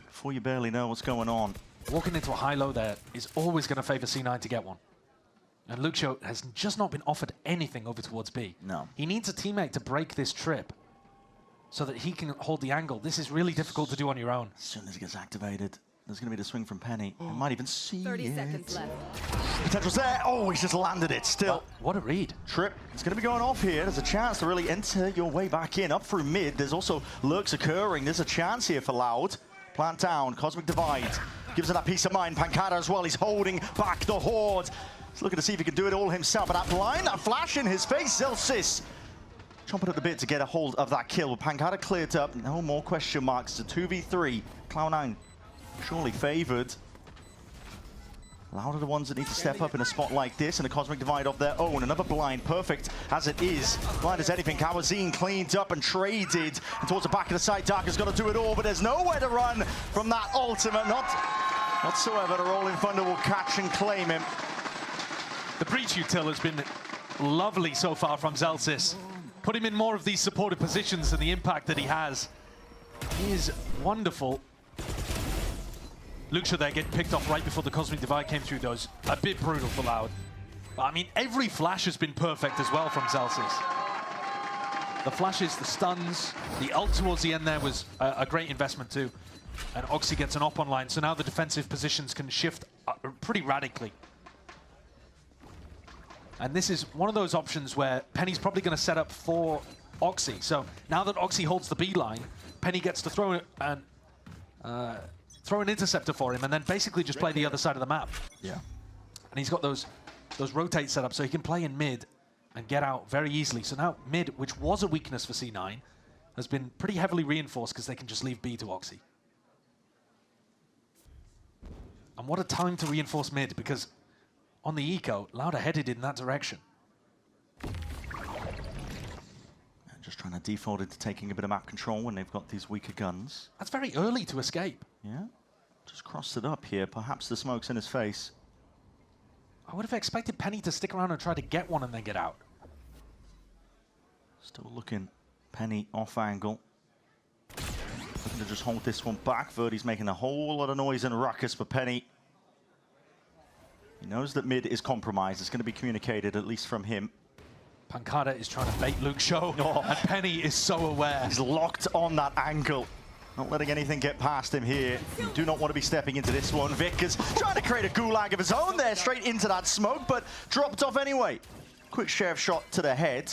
Before you barely know what's going on. Walking into a high-low there is always going to favor C9 to get one. And Luke Show has just not been offered anything over towards B. No. He needs a teammate to break this trip so that he can hold the angle. This is really difficult to do on your own. As soon as it gets activated, there's going to be the swing from Penny. You might even see 30 it. seconds left. Potential's there. Oh, he's just landed it still. What a read. Trip. It's going to be going off here. There's a chance to really enter your way back in. Up through mid. There's also lurks occurring. There's a chance here for Loud. Plant down. Cosmic Divide. Gives him that peace of mind. Pancada as well. He's holding back the Horde. He's looking to see if he can do it all himself. But that blind, that flash in his face. Zelsis chomping at the bit to get a hold of that kill. Pancada cleared up. No more question marks. It's a 2v3. Cloud9 surely favored. Loud are the ones that need to step up in a spot like this, and a Cosmic Divide of their own. Another blind, perfect as it is. Blind as anything. Kawazine cleaned up and traded. And towards the back of the site, Dark has got to do it all, but there's nowhere to run from that ultimate. Not whatsoever. The Rolling Thunder will catch and claim him. The breach util has been lovely so far from Zelsis. Put him in more of these supportive positions and the impact that he has. He is wonderful. Luke Shaw there getting picked off right before the Cosmic Divide came through those. A bit brutal for Loud. But I mean, every flash has been perfect as well from Zelsis. The flashes, the stuns, the ult towards the end there was a great investment too. And Oxy gets an op online, so now the defensive positions can shift pretty radically. And this is one of those options where Penny's probably going to set up for Oxy. So now that Oxy holds the B line, Penny gets to throw an interceptor for him and then basically just play the other side of the map. Yeah. And he's got those rotates set up so he can play in mid and get out very easily. So now mid, which was a weakness for C9, has been pretty heavily reinforced because they can just leave B to Oxy. And what a time to reinforce mid, because on the eco, Loud are headed in that direction. Just trying to default into taking a bit of map control when they've got these weaker guns. That's very early to escape. Yeah, just crossed it up here. Perhaps the smoke's in his face. I would have expected Penny to stick around and try to get one and then get out. Still looking. Penny off angle. Looking to just hold this one back. Verdi's making a whole lot of noise and ruckus for Penny. He knows that mid is compromised. It's going to be communicated, at least from him. Pancada is trying to bait Luke Show, and Penny is so aware. He's locked on that angle. Not letting anything get past him here. You do not want to be stepping into this one. Vic is trying to create a gulag of his own there, straight into that smoke, but dropped off anyway. Quick sheriff shot to the head.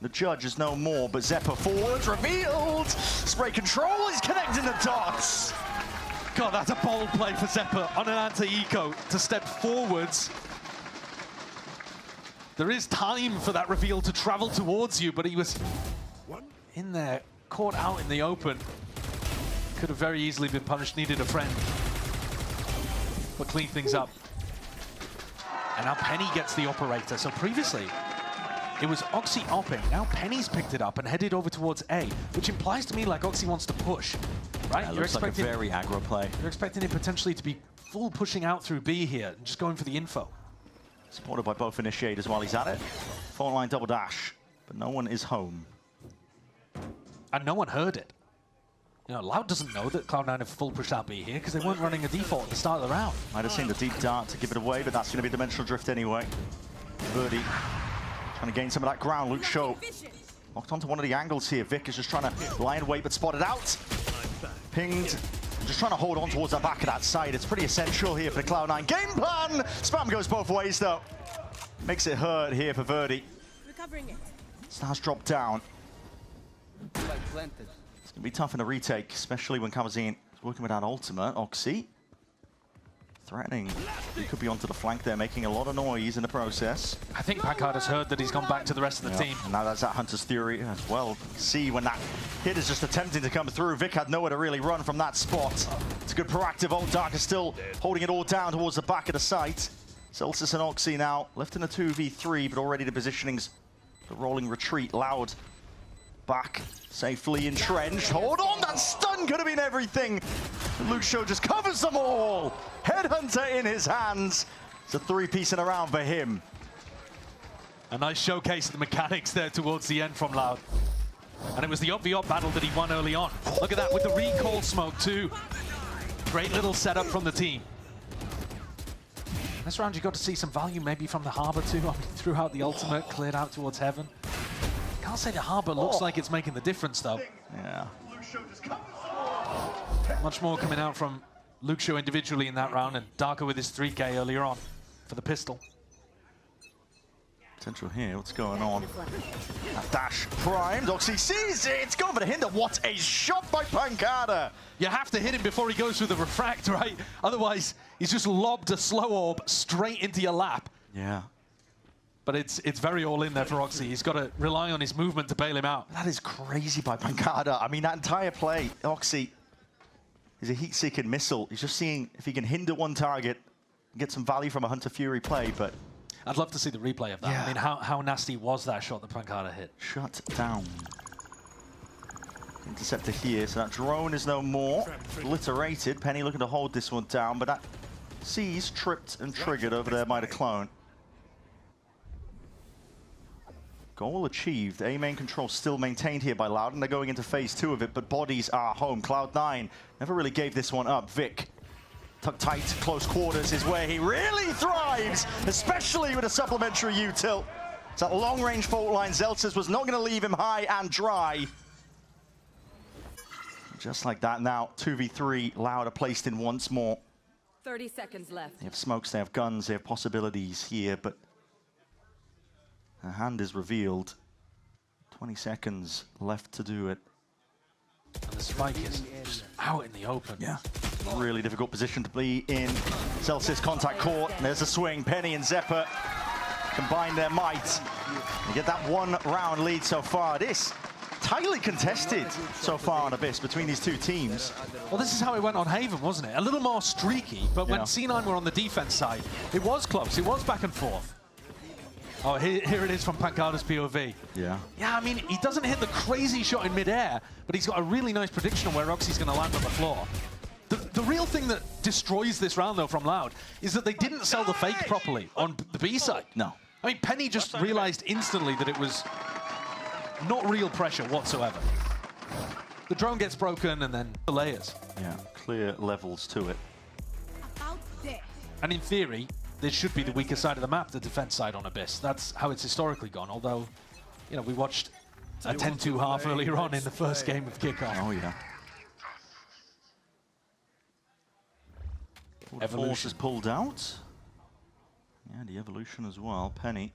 The judge is no more, but Zeppa forwards, revealed. Spray control is connecting the dots. God, that's a bold play for Zeppa on an anti-eco to step forwards. There is time for that reveal to travel towards you, but he was in there, caught out in the open. Could have very easily been punished, needed a friend. But cleaned things up. And now Penny gets the operator. So previously, it was Oxy opping. Now Penny's picked it up and headed over towards A, which implies to me like Oxy wants to push, right? That looks like a very aggro play. You're expecting it potentially to be full pushing out through B here and just going for the info. Supported by both initiators while he's at it. Fault line double dash, but no one is home. And no one heard it. You know, Loud doesn't know that Cloud9 have full pushed out B here because they weren't running a default at the start of the round. Might have seen the deep dart to give it away, but that's going to be Dimensional Drift anyway. Verdi trying to gain some of that ground. Luke Show locked onto one of the angles here. Vic is just trying to lie in wait, but spotted out. Pinged. Just trying to hold on towards the back of that side. It's pretty essential here for the Cloud9 game plan. Spam goes both ways though. Makes it hurt here for Verdi. Recovering it. Stars drop down. It's going to be tough in a retake, especially when Kawazine is working with that ultimate. Oxy threatening. He could be onto the flank there, making a lot of noise in the process. I think Pancada's heard that he's gone back to the rest of the team. And now that's that Hunter's Theory as well. See when that hit is just attempting to come through. Vic had nowhere to really run from that spot. It's a good proactive ult. Dark is still holding it all down towards the back of the site. Celsius and Oxy now left in a 2v3, but already the positioning's the rolling retreat. Loud back, safely entrenched. Hold on, that stun could have been everything. Luke Show just covers them all. Headhunter in his hands. It's a three-piece in a round for him. A nice showcase of the mechanics there towards the end from Loud. And it was the up-v-up battle that he won early on. Look at that with the recall smoke too. Great little setup from the team. This round you got to see some value maybe from the Harbor too. I mean, threw out the ultimate, cleared out towards Heaven. Can't say the Harbor looks like it's making the difference though. Yeah. Much more coming out from Luke Show individually in that round, and Darker with his 3K earlier on for the pistol. Potential here, what's going on? That dash primed, Oxy sees it, it's going for the hinder. What a shot by Pancada! You have to hit him before he goes through the refract, right? Otherwise, he's just lobbed a slow orb straight into your lap. Yeah. But it's very all in there for Oxy. He's got to rely on his movement to bail him out. That is crazy by Pancada. I mean, that entire play, Oxy is a heat-seeking missile. He's just seeing if he can hinder one target, get some value from a Hunter Fury play, but... I'd love to see the replay of that. Yeah. I mean, how nasty was that shot that Pancada hit? Shut down. Interceptor here, so that drone is no more. Obliterated. Penny looking to hold this one down, but that C's tripped and triggered over there by the clone. Goal achieved. A main control still maintained here by Loud, and they're going into phase 2 of it, but bodies are home. Cloud9 never really gave this one up. Vic, tucked tight, close quarters is where he really thrives, especially with a supplementary util. It's that long-range fault line. Zelters was not going to leave him high and dry. Just like that now, 2v3, Loud are placed in once more. 30 seconds left. They have smokes, they have guns, they have possibilities here, but a hand is revealed. 20 seconds left to do it. And the spike is just out in the open. Yeah. Really difficult position to be in. Celsius contact court. There's a swing. Penny and Zephyr combine their might. They get that one round lead so far. This tightly contested so far on Abyss between these two teams. Well, this is how it went on Haven, wasn't it? A little more streaky, but when C9 were on the defense side, it was close. It was back and forth. Oh, here it is from Pancada's POV. Yeah. Yeah, I mean, he doesn't hit the crazy shot in midair, but he's got a really nice prediction of where Roxy's going to land on the floor. The real thing that destroys this round, though, from Loud, is that they didn't sell the fake properly on the B side. No. I mean, Penny just realized instantly that it was not real pressure whatsoever. The drone gets broken, and then the layers. Yeah, clear levels to it. And in theory, this should be the weaker side of the map, the defense side on Abyss. That's how it's historically gone, although, you know, we watched a 10-2 half earlier on in the first game of Kickoff. Oh, yeah. Force is pulled out. Yeah, the evolution as well. Penny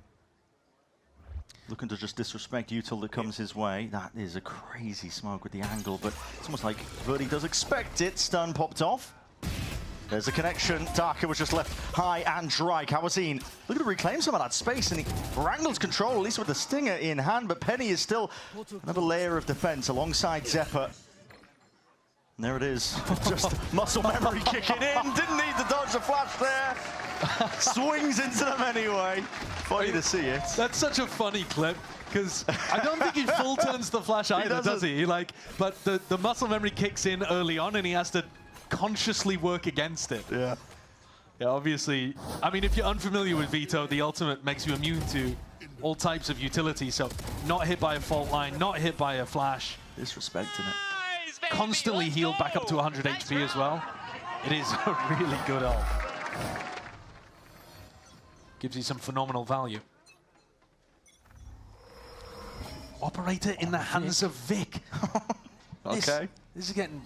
looking to just disrespect util that comes his way. That is a crazy smoke with the angle, but it's almost like Verdi does expect it. Stun popped off. There's a connection. Darker was just left high and dry. Kawazine looking to reclaim some of that space, and he wrangles control, at least with the stinger in hand, but Penny is still another layer of defense alongside Zephyr. And there it is. Just muscle memory kicking in. Didn't need to dodge the flash there. Swings into them anyway. Funny to see it. That's such a funny clip, because I don't think he full turns the flash either, does he? Like, but the muscle memory kicks in early on, and he has to consciously work against it. Yeah. Yeah, obviously. I mean, if you're unfamiliar with Veto, the ultimate makes you immune to all types of utility. So not hit by a fault line, not hit by a flash. Disrespecting it. Nice, constantly healed back up to 100 HP as well. It is a really good ult. Gives you some phenomenal value. Operator in the hands of Vic. Okay. This is getting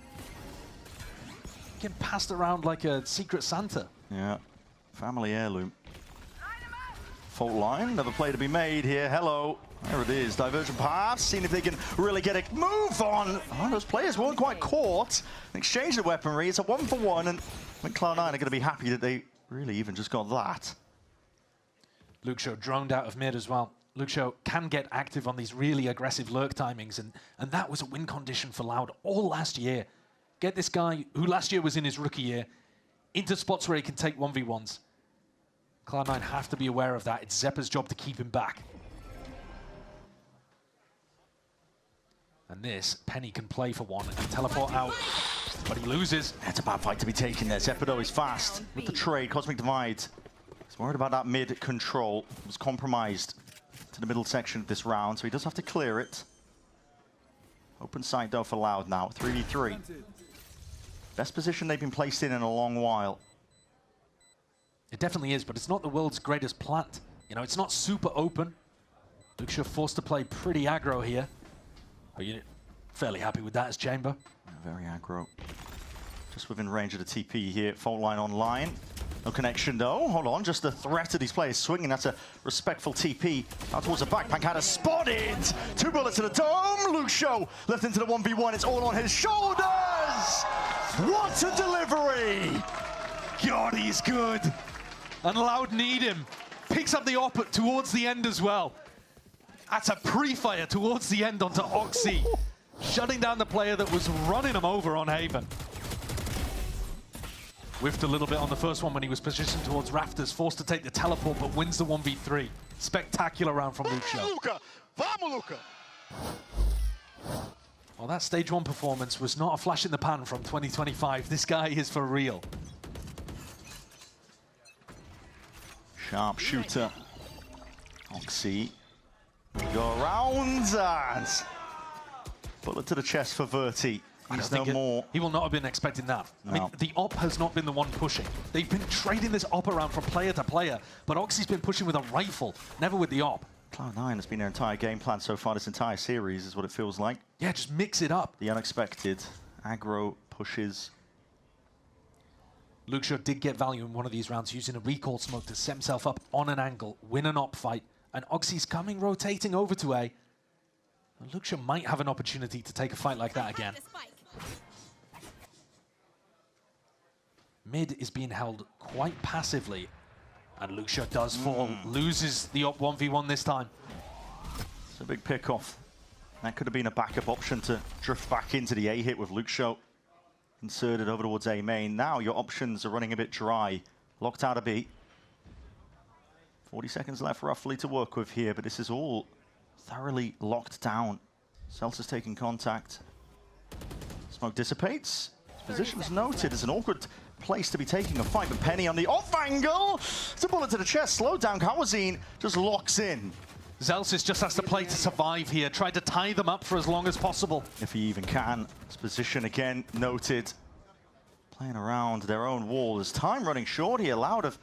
passed around like a secret Santa. Yeah. Family heirloom. Fault line, another play to be made here. Hello. There it is. Divergent pass. Seeing if they can really get a move on. Oh, those players weren't quite caught. Exchange the weaponry. It's a 1-for-1, and I think Cloud9 are going to be happy that they really even just got that. Luxio droned out of mid as well. Luxio can get active on these really aggressive lurk timings, and that was a win condition for Loud all last year. Get this guy, who last year was in his rookie year, into spots where he can take 1v1s. Cloud9 have to be aware of that. It's Zeppa's job to keep him back. And this, Penny can play for one and teleport out, but he loses. That's a bad fight to be taken there. Zeppa is fast with the trade. Cosmic Divide. He's worried about that mid control. It was compromised to the middle section of this round, so he does have to clear it. Open side though for Loud now, 3v3. Best position they've been placed in a long while. It definitely is, but it's not the world's greatest plant. You know, it's not super open. Luxio forced to play pretty aggro here. But you're fairly happy with that as Chamber. Yeah, very aggro. Just within range of the TP here. Fault line online. No connection though. Hold on, just the threat of these players swinging. That's a respectful TP. Out towards the back. Pancada spotted. 2 bullets to the dome. Luxio left into the 1v1. It's all on his shoulders. What a delivery. God, he's good. And Loud need him. Picks up the op towards the end as well. That's a pre-fire towards the end onto Oxy. Shutting down the player that was running him over on Haven. Whiffed a little bit on the first one when he was positioned towards Rafters, forced to take the teleport, but wins the 1v3. Spectacular round from Luxio. Luca! Vamos, Luca! Well, that stage 1 performance was not a flash in the pan from 2025. This guy is for real. Sharp shooter. Oxy. Go around and bullet to the chest for Verti. He's no more. He will not have been expecting that. No. I mean, the op has not been the one pushing. They've been trading this op around from player to player, but Oxy's been pushing with a rifle, never with the op. Cloud9 has been their entire game plan so far this entire series, is what it feels like. Yeah, just mix it up. The unexpected. Aggro pushes. Luxio did get value in one of these rounds using a recall smoke to set himself up on an angle, win an op fight, and Oxy's coming, rotating over to A. And Luxio might have an opportunity to take a fight like that again. Mid is being held quite passively, and Luxio does fall, loses the op 1v1 this time. It's a big pick-off. That could have been a backup option to drift back into the A hit with Luxio inserted over towards A main. Now your options are running a bit dry. Locked out of B. 40 seconds left roughly to work with here, but this is all thoroughly locked down. Celsius taking contact. Smoke dissipates. Position's noted as an awkward place to be taking a fight, but Penny on the off angle. It's a bullet to the chest. Slowed down. Kawazine just locks in. Zelsis just has to play to survive here. Tried to tie them up for as long as possible. If he even can. His position again noted. Playing around their own wall. There's time running short here. Loud have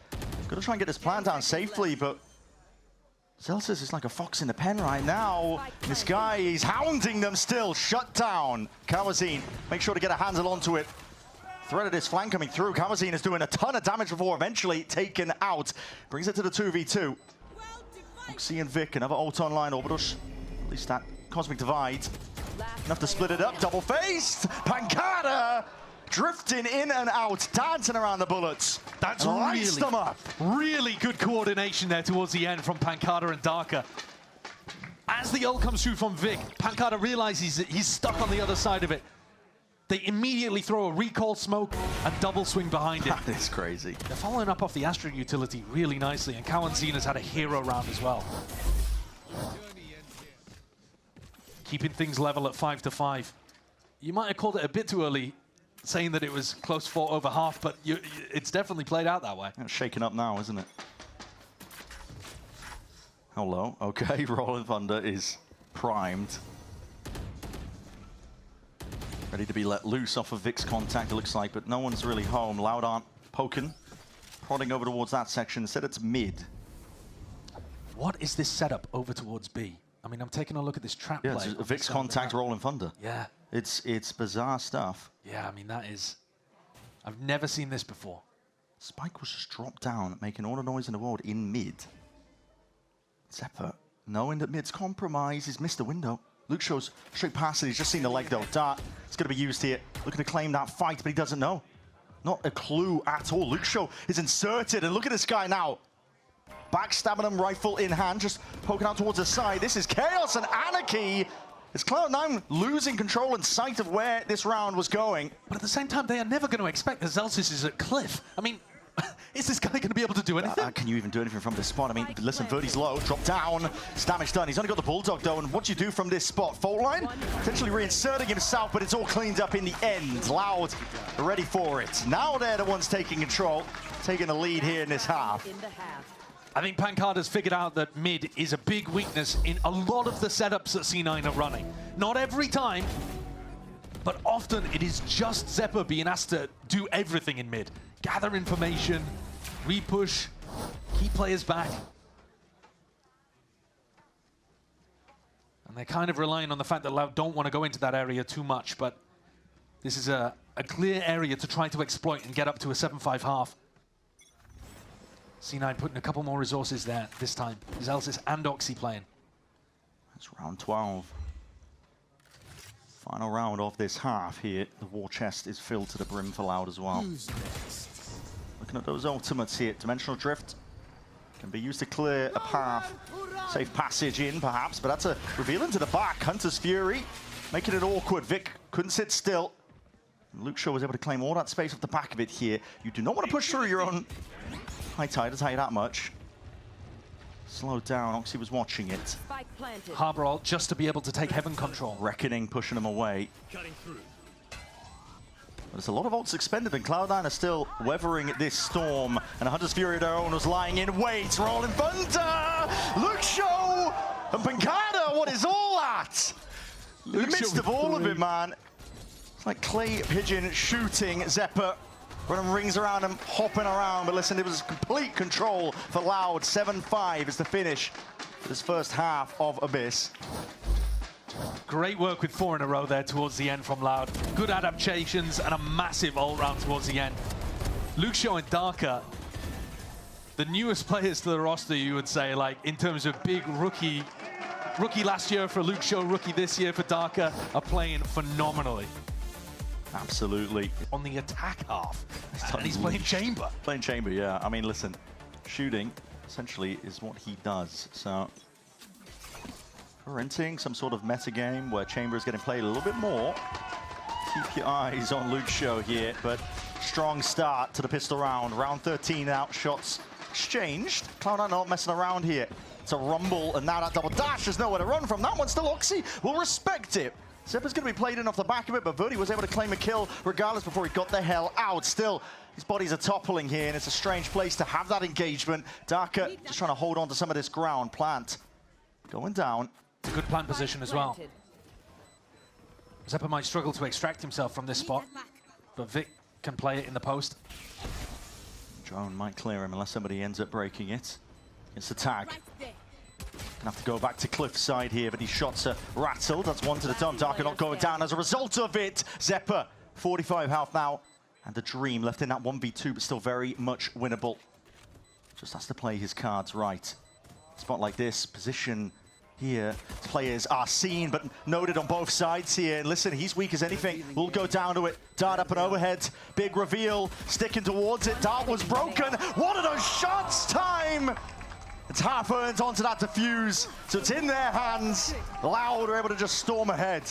got to try and get this plan down safely, but Zelsis is like a fox in the pen right now. This guy is hounding them still. Shut down. Kawazine, make sure to get a handle onto it. Threaded his flank coming through. Kawazine is doing a ton of damage before eventually taken out. Brings it to the 2v2. Oxy and Vic, another ult online. Orbitus, at least that Cosmic Divide. Enough to split it up. Double-faced. Pancada drifting in and out, dancing around the bullets. That's lights them up. Really good coordination there towards the end from Pancada and Darker. As the ult comes through from Vic, Pancada realizes that he's stuck on the other side of it. They immediately throw a recall smoke and double swing behind it. That is crazy. They're following up off the Astra utility really nicely, and Kawazine had a hero round as well. Keeping things level at 5-5. You might have called it a bit too early, saying that it was close fought over half, but it's definitely played out that way. It's shaking up now, isn't it? Hello. Okay, Rolling Thunder is primed. Ready to be let loose off of Vic's contact, it looks like, but no one's really home. Loud aren't poking, prodding over towards that section. Instead, it's mid. What is this setup over towards B? I mean, I'm taking a look at this trap play. Yeah, it's Vic's contact rolling thunder. Yeah. It's bizarre stuff. Yeah, I mean, that is... I've never seen this before. Spike was just dropped down, making all the noise in the world in mid. Zephyr, knowing that mid's compromised, he's missed the window. Luke shows straight past it. He's just seen the leg, though. Dart, it's going to be used here. Looking to claim that fight, but he doesn't know. Not a clue at all. Luke Show is inserted, and look at this guy now. Backstabbing him, rifle in hand, just poking out towards the side. This is chaos and anarchy. It's Cloud9 losing control and sight of where this round was going. But at the same time, they are never going to expect that Zelsis is at cliff. I mean, is this guy going to be able to do anything? Can you even do anything from this spot? I mean, listen, Verdi's low, drop down, it's damage done. He's only got the Bulldog, though, and what do you do from this spot? Fault line, potentially reinserting himself, but it's all cleaned up in the end. Loud, ready for it. Now they're the ones taking control, taking the lead here in this half. I think Pancada's figured out that mid is a big weakness in a lot of the setups that C9 are running. Not every time, but often it is just Zephyr being asked to do everything in mid. Gather information, repush, keep players back. And they're kind of relying on the fact that Loud don't want to go into that area too much, but this is a clear area to try to exploit and get up to a 7-5 half. C9 putting a couple more resources there this time. Zelsis and Oxy playing. That's round 12. Final round of this half here. The war chest is filled to the brim for Loud as well. Looking at those ultimates here. Dimensional Drift can be used to clear a path. Safe passage in, perhaps, but that's a reveal into the back. Hunter's Fury, making it awkward. Vic couldn't sit still. Luke Shaw was able to claim all that space off the back of it here. You do not want to push through your own high tide, I'll tell you that much. Slowed down, Oxy was watching it. Harbor ult just to be able to take heaven control. Reckoning, pushing him away. There's a lot of ults expended, and Cloud9 are still weathering this storm. And Hunter's Fury of their own was lying in wait. Rolling thunder! Luke Show and Pancada, what is all that? In the midst of all of it, man. It's like clay pigeon shooting Zephyr. Running rings around him, hopping around, but listen, it was complete control for Loud. 7-5 is the finish for this first half of Abyss. Great work with 4 in a row there towards the end from Loud. Good adaptations and a massive ult round towards the end. Luke Shaw and Darker, the newest players to the roster, you would say, like in terms of big rookie last year for Luke Shaw, rookie this year for Darker, are playing phenomenally. Absolutely. On the attack half, and he's playing Chamber. Playing Chamber, yeah. I mean, listen, shooting essentially is what he does. So, we're entering some sort of meta game where Chamber is getting played a little bit more. Keep your eyes on Luke Show here, but strong start to the pistol round. Round 13 out, shots exchanged. Cloud9 not messing around here. It's a rumble, and now that double dash, there's nowhere to run from. That one still Oxy will respect it. Zephyr's going to be played in off the back of it, but Verdi was able to claim a kill regardless before he got the hell out. Still, his bodies are toppling here, and it's a strange place to have that engagement. Darker just trying to hold on to some of this ground. Plant going down. Good plant position as well. Zephyr might struggle to extract himself from this spot, but Vic can play it in the post. Drone might clear him unless somebody ends up breaking it. It's a tag. Gonna have to go back to Cliffside here, but these shots are rattled. That's one to the dome. Darker not going down as a result of it. Zephyr, 45 health now. And the Dream left in that 1v2, but still very much winnable. Just has to play his cards right. Spot like this, position here. Players are seen, but noted on both sides here. And listen, he's weak as anything. We'll go down to it. Dart up and overhead. Big reveal, sticking towards it. Dart was broken. What are those shots? Time! It's half earned onto that defuse, so it's in their hands. Loud are able to just storm ahead.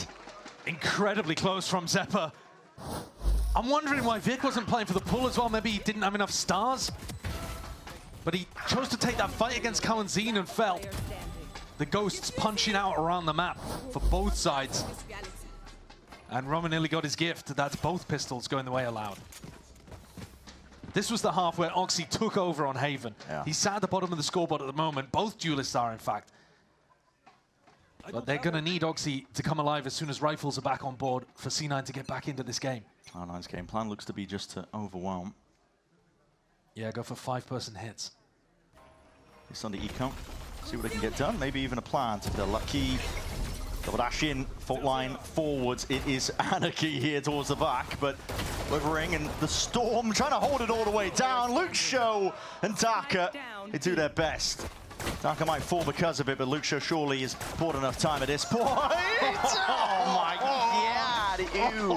Incredibly close from Zephyr. I'm wondering why Vic wasn't playing for the pull as well. Maybe he didn't have enough stars. But he chose to take that fight against Kalanzine and felt the ghosts punching out around the map for both sides. And Roman nearly got his gift. That's both pistols going the way of Loud. This was the half where Oxy took over on Haven. Yeah. He's sat at the bottom of the scoreboard at the moment. Both duelists are, in fact. But they're going to need Oxy to come alive as soon as rifles are back on board for C9 to get back into this game. Cloud9's game plan looks to be just to overwhelm. Yeah, go for 5-person hits. It's on the eco. See what they can get done. Maybe even a plant if they're lucky. Double dash in, fault line forwards. It is anarchy here towards the back, but Withering and the Storm trying to hold it all the way down. Luke Show and Daka, they do their best. Daka might fall because of it, but Luke Show surely has bought enough time at this point. Oh my God, ew.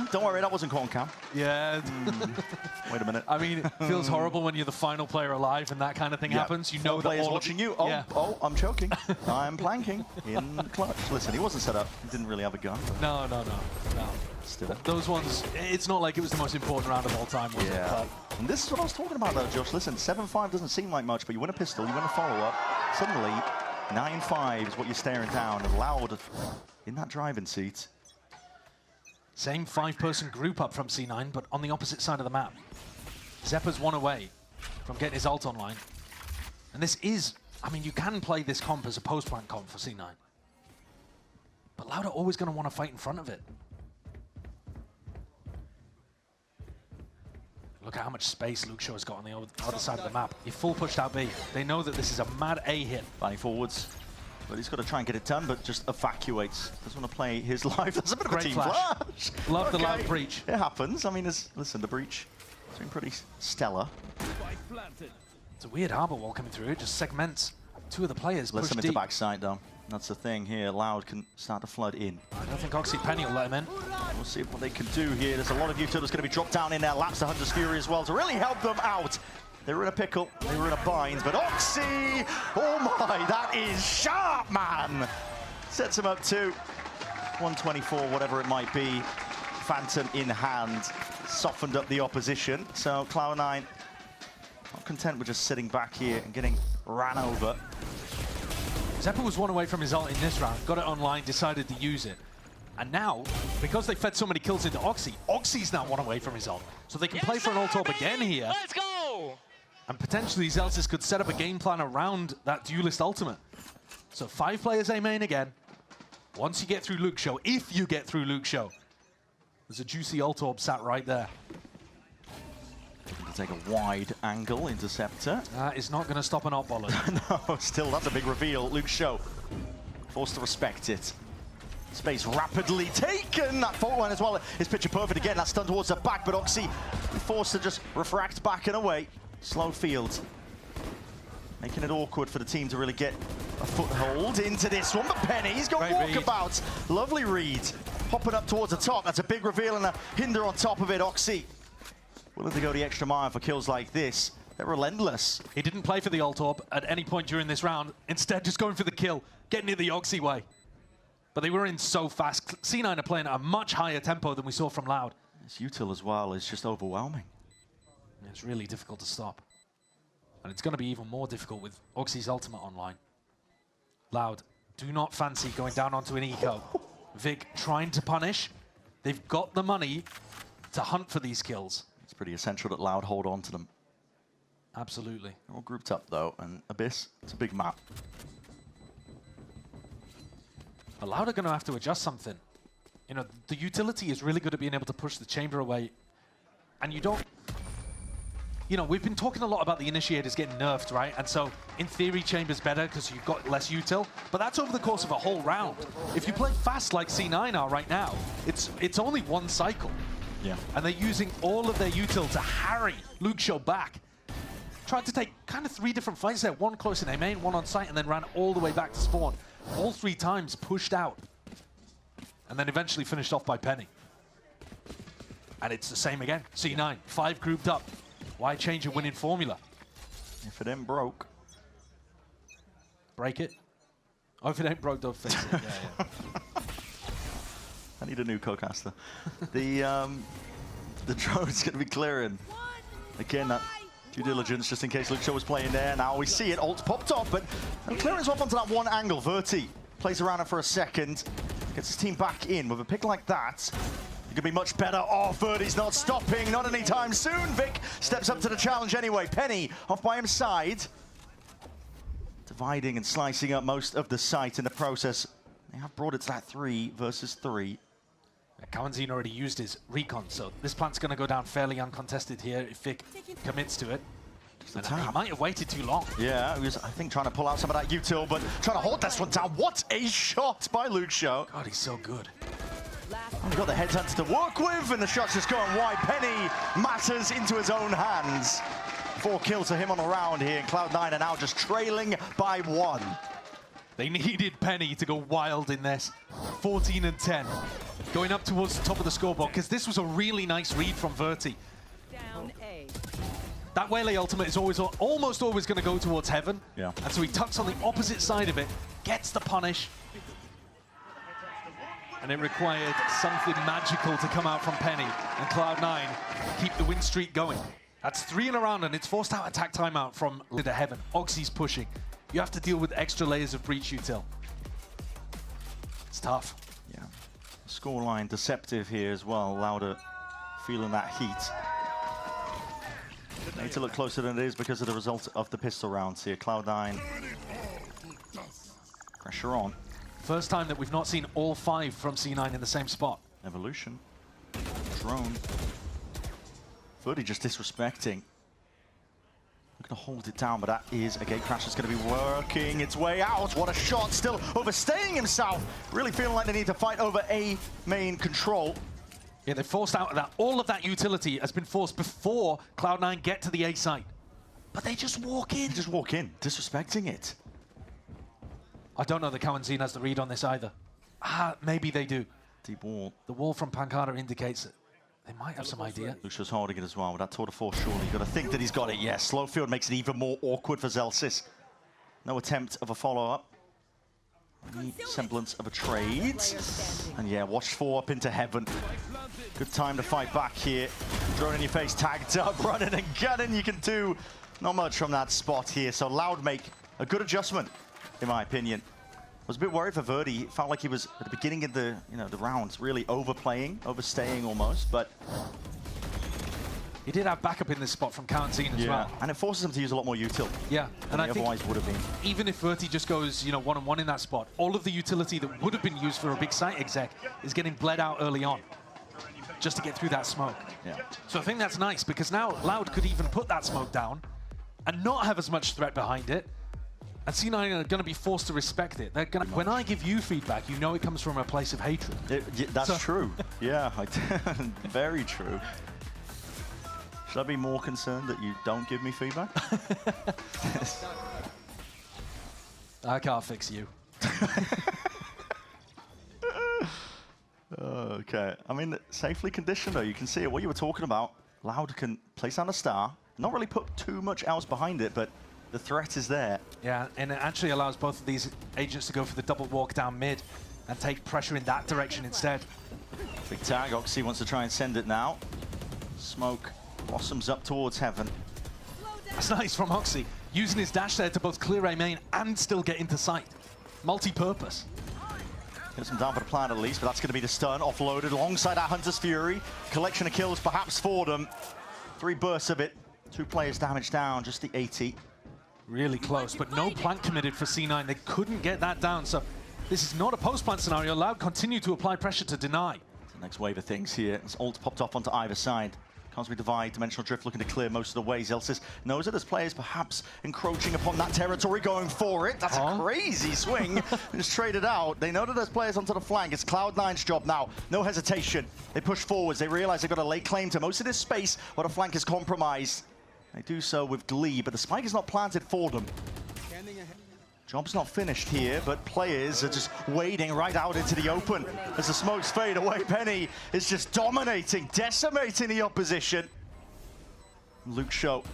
Don't worry, that wasn't corn cam. Yeah. Wait a minute. I mean, it feels horrible when you're the final player alive and that kind of thing happens. You know that players all watching you. Oh, yeah. oh, I'm choking. I'm planking in the clutch. Listen, he wasn't set up. He didn't really have a gun. No. Still. Those ones, it's not like it was the most important round of all time, was it? But And this is what I was talking about, though, Josh. Listen, 7-5 doesn't seem like much, but you win a pistol, you win a follow-up. Suddenly, 9-5 is what you're staring down. And Loud in that driving seat. same 5-person group up from C9, but on the opposite side of the map. Zeppa's one away from getting his ult online. And this is, I mean, you can play this comp as a post-plant comp for C9. But Loud are always going to want to fight in front of it. Look at how much space Luke Shaw has got on the other side of the map. He full pushed out B. They know that this is a mad A hit. Banning forwards. But he's got to try and get it done, but just evacuates. Doesn't want to play his life. That's a bit of a team flash. Love the Loud breach. It happens. I mean, listen, the breach has been pretty stellar. It's a weird harbor wall coming through. It just segments two of the players. Let's push them deep. into backside, though. That's the thing here. Loud can start to flood in. I don't think Oxy Penny will let him in. We'll see what they can do here. There's a lot of util that's going to be dropped down in there. Laps the Hunter's Fury as well to really help them out. They were in a pickle, they were in a bind, but Oxy, oh my, that is sharp, man. Sets him up to 124, whatever it might be. Phantom in hand, softened up the opposition. So Cloud9 not content with just sitting back here and getting ran over. Zeppa was one away from his ult in this round, got it online, decided to use it. And now, because they fed so many kills into Oxy, Oxy's now one away from his ult. So they can play for an ult up again here. Let's go! And potentially Zelsis could set up a game plan around that duelist ultimate. So 5 players A main again. Once you get through Luke Show, if you get through Luke Show, there's a juicy ult orb sat right there. To take a wide angle interceptor. That is not going to stop an op baller. No, still, that's a big reveal. Luke Show forced to respect it. Space rapidly taken. That fault line as well is picture perfect again. That's done towards the back, but Oxy forced to just refract back and away. Slow field. Making it awkward for the team to really get a foothold into this one. But Penny's got walkabout. Lovely read. Popping up towards the top. That's a big reveal and a hinder on top of it. Oxy willing to go the extra mile for kills like this. They're relentless. He didn't play for the ult orb at any point during this round. Instead, just going for the kill, getting it the Oxy way. But they were in so fast. C9 are playing at a much higher tempo than we saw from Loud. This util as well is just overwhelming. It's really difficult to stop. And it's going to be even more difficult with Oxy's ultimate online. Loud, do not fancy going down onto an eco. Vic trying to punish. They've got the money to hunt for these kills. It's pretty essential that Loud hold on to them. Absolutely. They're all grouped up, though, and Abyss, it's a big map. But Loud are going to have to adjust something. You know, the utility is really good at being able to push the chamber away. And you don't... You know, we've been talking a lot about the initiators getting nerfed, right? And so, in theory, chamber's better because you've got less util. But that's over the course of a whole round. If you play fast like C9 are right now, it's only one cycle. Yeah. And they're using all of their util to harry Luke Show back. Tried to take kind of 3 different fights there. One close in A main, one on site, and then ran all the way back to spawn. All 3 times pushed out. And then eventually finished off by Penny. And it's the same again. C9, 5 grouped up. Why change a winning formula? If it ain't broke. Break it. Oh, if it ain't broke, don't fix it. Yeah. I need a new co-caster. The drone's going to be clearing. Again, that due diligence, just in case Luke Shaw was playing there. Now we see it. Ult popped off, but clearance off onto that one angle. Verti plays around it for a second. Gets his team back in. With a pick like that, it could be much better. Oh, Verti's not stopping. Not anytime soon. Vic steps up to the challenge anyway. Penny off by his side. To dividing and slicing up most of the site in the process. They have brought it to that 3 versus 3. Kawanzin already used his recon, so this plant's going to go down fairly uncontested here if Vic commits to it. And he might have waited too long. Yeah, he was, I think, trying to pull out some of that util, but trying to hold this one down. What a shot by Luxio. God, he's so good. And he got the headhunter to work with, and the shot's just going wide. Penny matters into his own hands. 4 kills for him on the round here, and Cloud9 are now just trailing by 1. They needed Penny to go wild in this. 14 and 10. Going up towards the top of the scoreboard, because this was a really nice read from Verti. Down A. That Waylay ultimate is almost always going to go towards Heaven. Yeah. And so he tucks on the opposite side of it, gets the punish. And it required something magical to come out from Penny. And Cloud9 keep the win streak going. That's 3 in a round, and it's forced out attack timeout from to Heaven. Oxy's pushing. You have to deal with extra layers of breach util. It's tough. Yeah. Scoreline deceptive here as well. Louder feeling that heat. Need to look closer than it is because of the result of the pistol rounds here. Cloud9. Pressure on. First time that we've not seen all 5 from C9 in the same spot. Evolution. Drone. Verti just disrespecting. We're going to hold it down, but that is a gate crash that's going to be working its way out. What a shot, still overstaying himself. Really feeling like they need to fight over A main control. Yeah, they forced out that. All of that utility has been forced before Cloud9 get to the A site. But they just walk in. Just walk in, disrespecting it. I don't know that Kawanzin has the read on this either. Maybe they do. Deep wall. The wall from Pancada indicates that they might have some idea. Luxio's holding it as well with that tour de force, surely. You've got to think that he's got it, yes. Slow field makes it even more awkward for Zelsis. No attempt of a follow-up. Any semblance of a trade. And yeah, watch 4 up into Heaven. Good time to fight back here. Drone in your face, tagged up, running and gunning. You can do not much from that spot here. So Loud make a good adjustment, in my opinion. I was a bit worried for Verti. It felt like he was at the beginning of the the rounds really overplaying, overstaying almost, but he did have backup in this spot from Kawanzin as well. And it forces him to use a lot more util. Yeah, and I think otherwise would have been. Even if Verti just goes, one-on-one in that spot, all of the utility that would have been used for a big site exec is getting bled out early on, just to get through that smoke. Yeah. So I think that's nice because now Loud could even put that smoke down and not have as much threat behind it. And C9 are going to be forced to respect it. They're going to, when I give you feedback, you know it comes from a place of hatred. That's true. Yeah, very true. Should I be more concerned that you don't give me feedback? I can't fix you. Okay. I mean, safely conditioned, though. You can see it. What you were talking about, Loud can place down a star, not really put too much else behind it, but the threat is there. Yeah, and it actually allows both of these agents to go for the double walk down mid and take pressure in that direction instead. Big tag. Oxy wants to try and send it now. Smoke blossoms up towards Heaven. That's nice from Oxy, using his dash there to both clear A main and still get into sight. Multi-purpose. Gets him down for the plan at least, but that's going to be the stun offloaded alongside that Hunter's Fury. Collection of kills perhaps for them. 3 bursts of it. 2 players damaged down, just the 80. Really close, but no plant committed for C9. They couldn't get that down, so this is not a post-plant scenario. Loud continue to apply pressure to deny. The next wave of things here. It's ult popped off onto either side. Cosmic Divide, Dimensional Drift looking to clear most of the way. Zelsis knows that there's players perhaps encroaching upon that territory, going for it. That's a crazy swing. Just traded out. They know that there's players onto the flank. It's Cloud9's job now. No hesitation. They push forwards. They realize they've got to lay claim to most of this space where the flank is compromised. They do so with glee, but the spike is not planted for them. Job's not finished here, but players are just wading right out into the open as the smokes fade away. Penny is just dominating, decimating the opposition. Luxio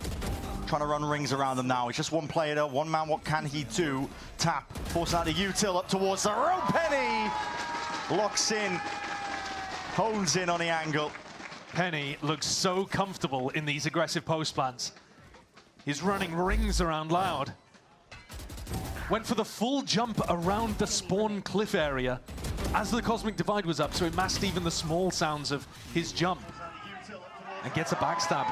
trying to run rings around them now. It's just one player though, one man, what can he do? Tap, forcing out the util up towards the rope. Penny locks in, hones in on the angle. Penny looks so comfortable in these aggressive post plants. He's running rings around Loud. Went for the full jump around the spawn cliff area as the Cosmic Divide was up, so it masked even the small sounds of his jump. And gets a backstab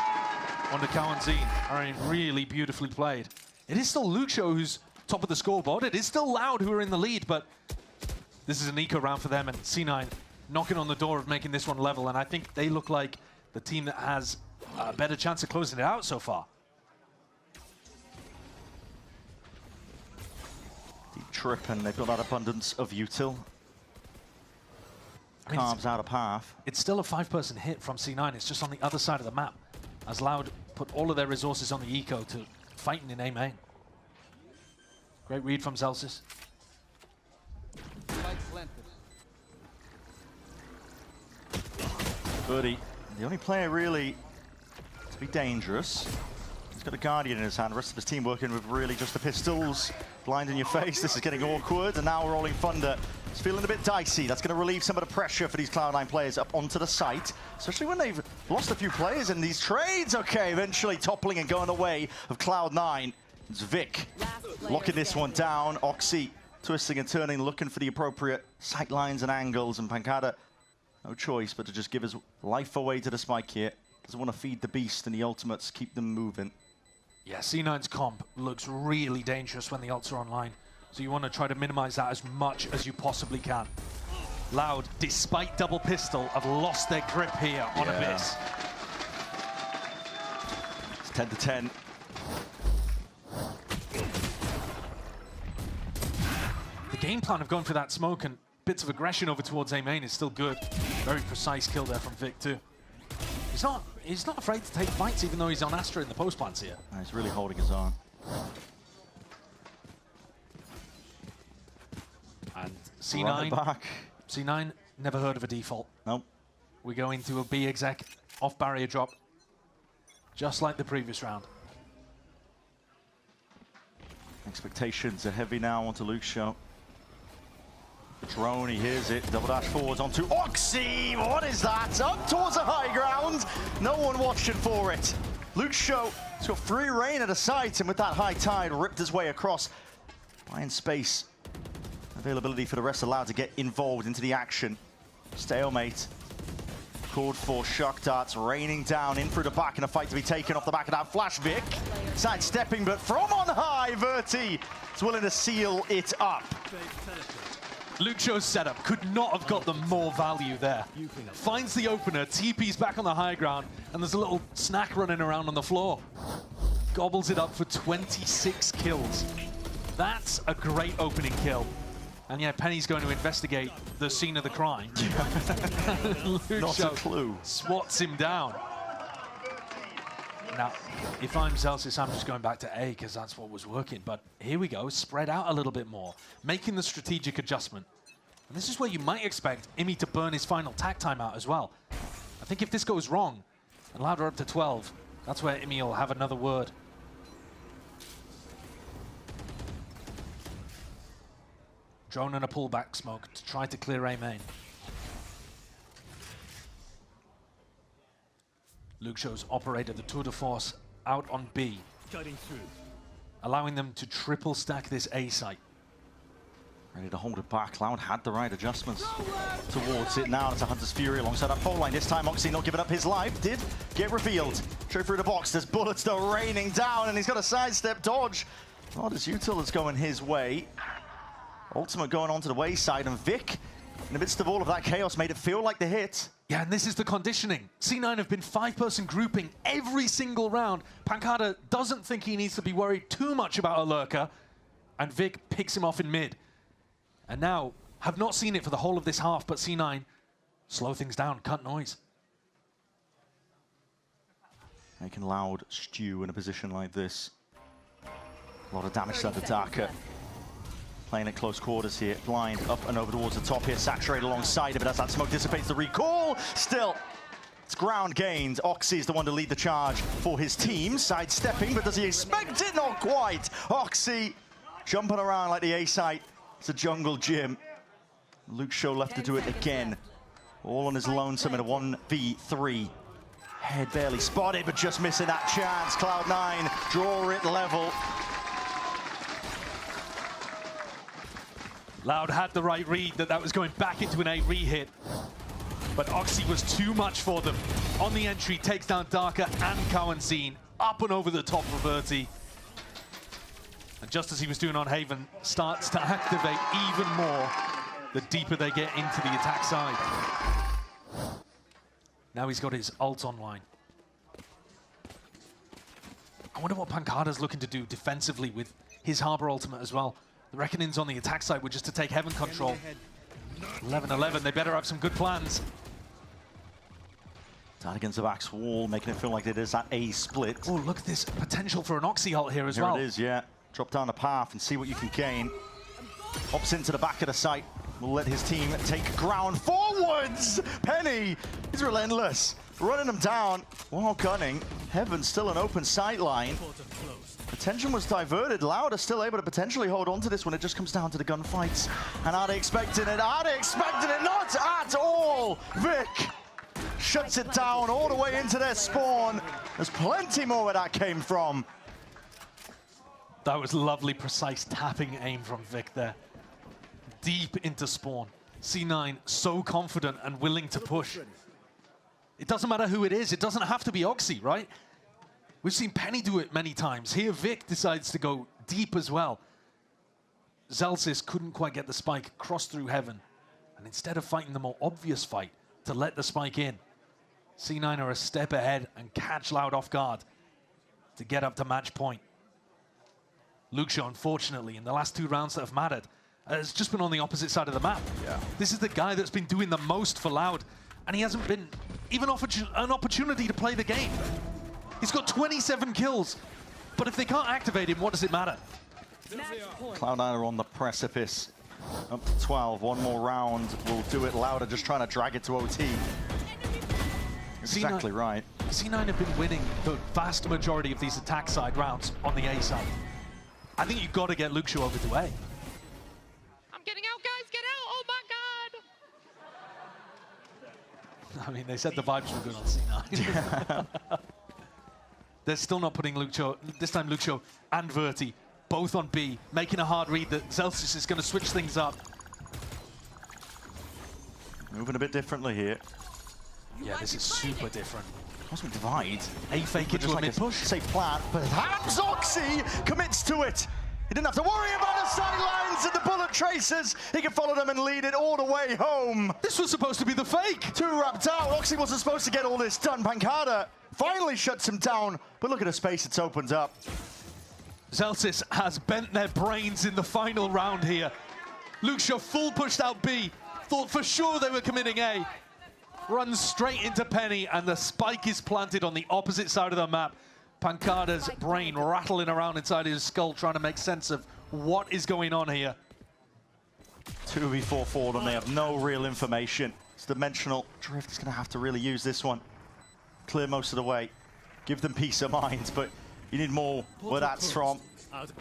onto Kawanzin. I mean, really beautifully played. It is still Luxio who's top of the scoreboard. It is still Loud who are in the lead, but this is an eco round for them, and C9 knocking on the door of making this one level, and I think they look like the team that has a better chance of closing it out so far. Deep trip, and they've got that abundance of util. I mean, Carves out a path. It's still a 5-person hit from C9. It's just on the other side of the map, as Loud put all of their resources on the eco to fighting in A main. Great read from Zelsis. Birdie, the only player really to be dangerous. He's got a Guardian in his hand. The rest of his team working with really just the pistols. Blind in your face. This is getting awkward. And now Rolling Thunder. It's feeling a bit dicey. That's going to relieve some of the pressure for these Cloud9 players up onto the site, especially when they've lost a few players in these trades. Okay, eventually toppling and going away of Cloud9. It's Vic locking this one down. Oxy twisting and turning, looking for the appropriate sight lines and angles. And Pancada, no choice but to just give his life away to the spike here. Doesn't want to feed the beast, and the ultimates keep them moving. Yeah, C9's comp looks really dangerous when the ults are online. So you want to try to minimize that as much as you possibly can. Loud, despite double pistol, have lost their grip here on Abyss. It's 10 to 10. The game plan of going for that smoke and bits of aggression over towards A main is still good. Very precise kill there from Vic too. He's not afraid to take fights, even though he's on Astra in the post plants here. He's really holding his own. And C9, C9 never heard of a default. Nope. We go into a B exec off barrier drop, just like the previous round. Expectations are heavy now onto Luke's show. Drone, he hears it. Double dash forwards onto Oxy. What is that? Up towards the high ground. No one watching for it. Luke's show has got free reign at the site, and with that high tide, ripped his way across. Buying space. Availability for the rest of Loud to get involved into the action. Stalemate. Called for shock darts raining down in through the back, and a fight to be taken off the back of that flash. Vic sidestepping, but from on high, Verti is willing to seal it up. Luke Show's setup could not have got them more value there. Finds the opener, TP's back on the high ground, and there's a little snack running around on the floor. Gobbles it up for 26 kills. That's a great opening kill. And yeah, Penny's going to investigate the scene of the crime. Luke Not Show a clue. swats him down. Now, if I'm Zelsis, I'm just going back to A because that's what was working. But here we go, spread out a little bit more, making the strategic adjustment. And this is where you might expect Imi to burn his final tack timeout as well. I think if this goes wrong, and Loud are up to 12, that's where Imi will have another word. Drone and a pullback smoke to try to clear A main. Luke Show's operated the tour de force out on B, allowing them to triple stack this A site. Ready to hold it back. Loud had the right adjustments towards it. Now it's a Hunter's Fury alongside that pole line. This time Oxy not giving up his life. Did get revealed. Straight through the box. There's bullets still raining down, and he's got a sidestep dodge. Oh, this util is going his way. Ultimate going onto the wayside, and Vic, in the midst of all of that chaos, made it feel like the hit. Yeah, and this is the conditioning. C9 have been 5-person grouping every single round. Pancada doesn't think he needs to be worried too much about a lurker, and Vic picks him off in mid. And now, have not seen it for the whole of this half, but C9 slow things down, cut noise. Making Loud stew in a position like this. A lot of damage to the Darker. Playing at close quarters here. Blind up and over towards the top here. Saturate alongside of it as that smoke dissipates the recall. Still, it's ground gained. Oxy is the one to lead the charge for his team. Sidestepping, but does he expect it? Not quite. Oxy jumping around like the A site. It's a jungle gym. Luke Show left to do it again. All on his lonesome in a 1v3. Head barely spotted, but just missing that chance. Cloud9 draw it level. Loud had the right read that was going back into an A re-hit. But Oxy was too much for them. On the entry, takes down Darker and Cowan Scene. Up and over the top of Verti. And just as he was doing on Haven, starts to activate even more the deeper they get into the attack side. Now he's got his ult online. I wonder what Pancada's looking to do defensively with his Harbor ultimate as well. The Reckoning's on the attack side were just to take Heaven control. 11-11, they better have some good plans. Down against the back's wall, making it feel like it is that A split. Oh, look at this potential for an Oxy ult here as well. Here it is, yeah. Drop down the path and see what you can gain. Hops into the back of the site. Will let his team take ground forwards. Penny is relentless, running them down while gunning. Heaven still an open sight line. Attention was diverted. Loud are still able to potentially hold on to this when it just comes down to the gunfights. And are they expecting it? Are they expecting it? Not at all. Vic shuts it down all the way into their spawn. There's plenty more where that came from. That was lovely, precise tapping aim from Vic there. Deep into spawn. C9 so confident and willing to push. It doesn't matter who it is. It doesn't have to be Oxy, right? We've seen Penny do it many times. Here, Vic decides to go deep as well. Zelsis couldn't quite get the spike, crossed through Heaven. And instead of fighting the more obvious fight, to let the spike in, C9 are a step ahead and catch Loud off guard to get up to match point. Luxio, unfortunately, in the last 2 rounds that have mattered, has just been on the opposite side of the map. Yeah. This is the guy that's been doing the most for Loud, and he hasn't been even offered an opportunity to play the game. He's got 27 kills, but if they can't activate him, what does it matter? Cloud9 are on the precipice. Up to 12. One more round will do it. Loud are just trying to drag it to OT. Exactly right. C9 have been winning the vast majority of these attack side rounds on the A side. I think you've got to get Luxio over to A. I'm getting out, guys. Get out. Oh, my God. I mean, they said the vibes were good on C9. They're still not putting Luxio, this time Luxio and Verti, both on B, making a hard read that Zelsis is going to switch things up. Moving a bit differently here. Yeah, this is super different. Cosmic Divide. A fake into a mid-push. Safe plan, but Hams Oxy commits to it. He didn't have to worry about the sidelines and the bullet traces. He can follow them and lead it all the way home. This was supposed to be the fake. 2 wrapped out. Oxy wasn't supposed to get all this done. Pancada finally shuts him down, but look at the space it's opened up. Zelsis has bent their brains in the final round here. Luxio full pushed out B. Thought for sure they were committing A. Runs straight into Penny, and the spike is planted on the opposite side of the map. Pancada's brain rattling around inside his skull, trying to make sense of what is going on here. 2v4 for them. They have no real information. It's dimensional. Drift is going to have to really use this one. Clear most of the way. Give them peace of mind, but you need more where that's from. It's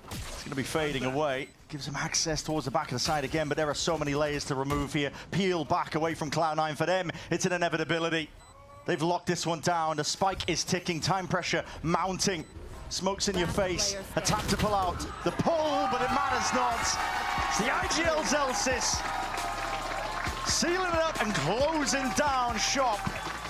going to be fading away. Gives him access towards the back of the side again, but there are so many layers to remove here. Peel back away from Cloud9 for them. It's an inevitability. They've locked this one down. The spike is ticking. Time pressure mounting. Smokes in your face. A tap to pull out. The pull, but it matters not. It's the IGL Zelsis sealing it up and closing down shop.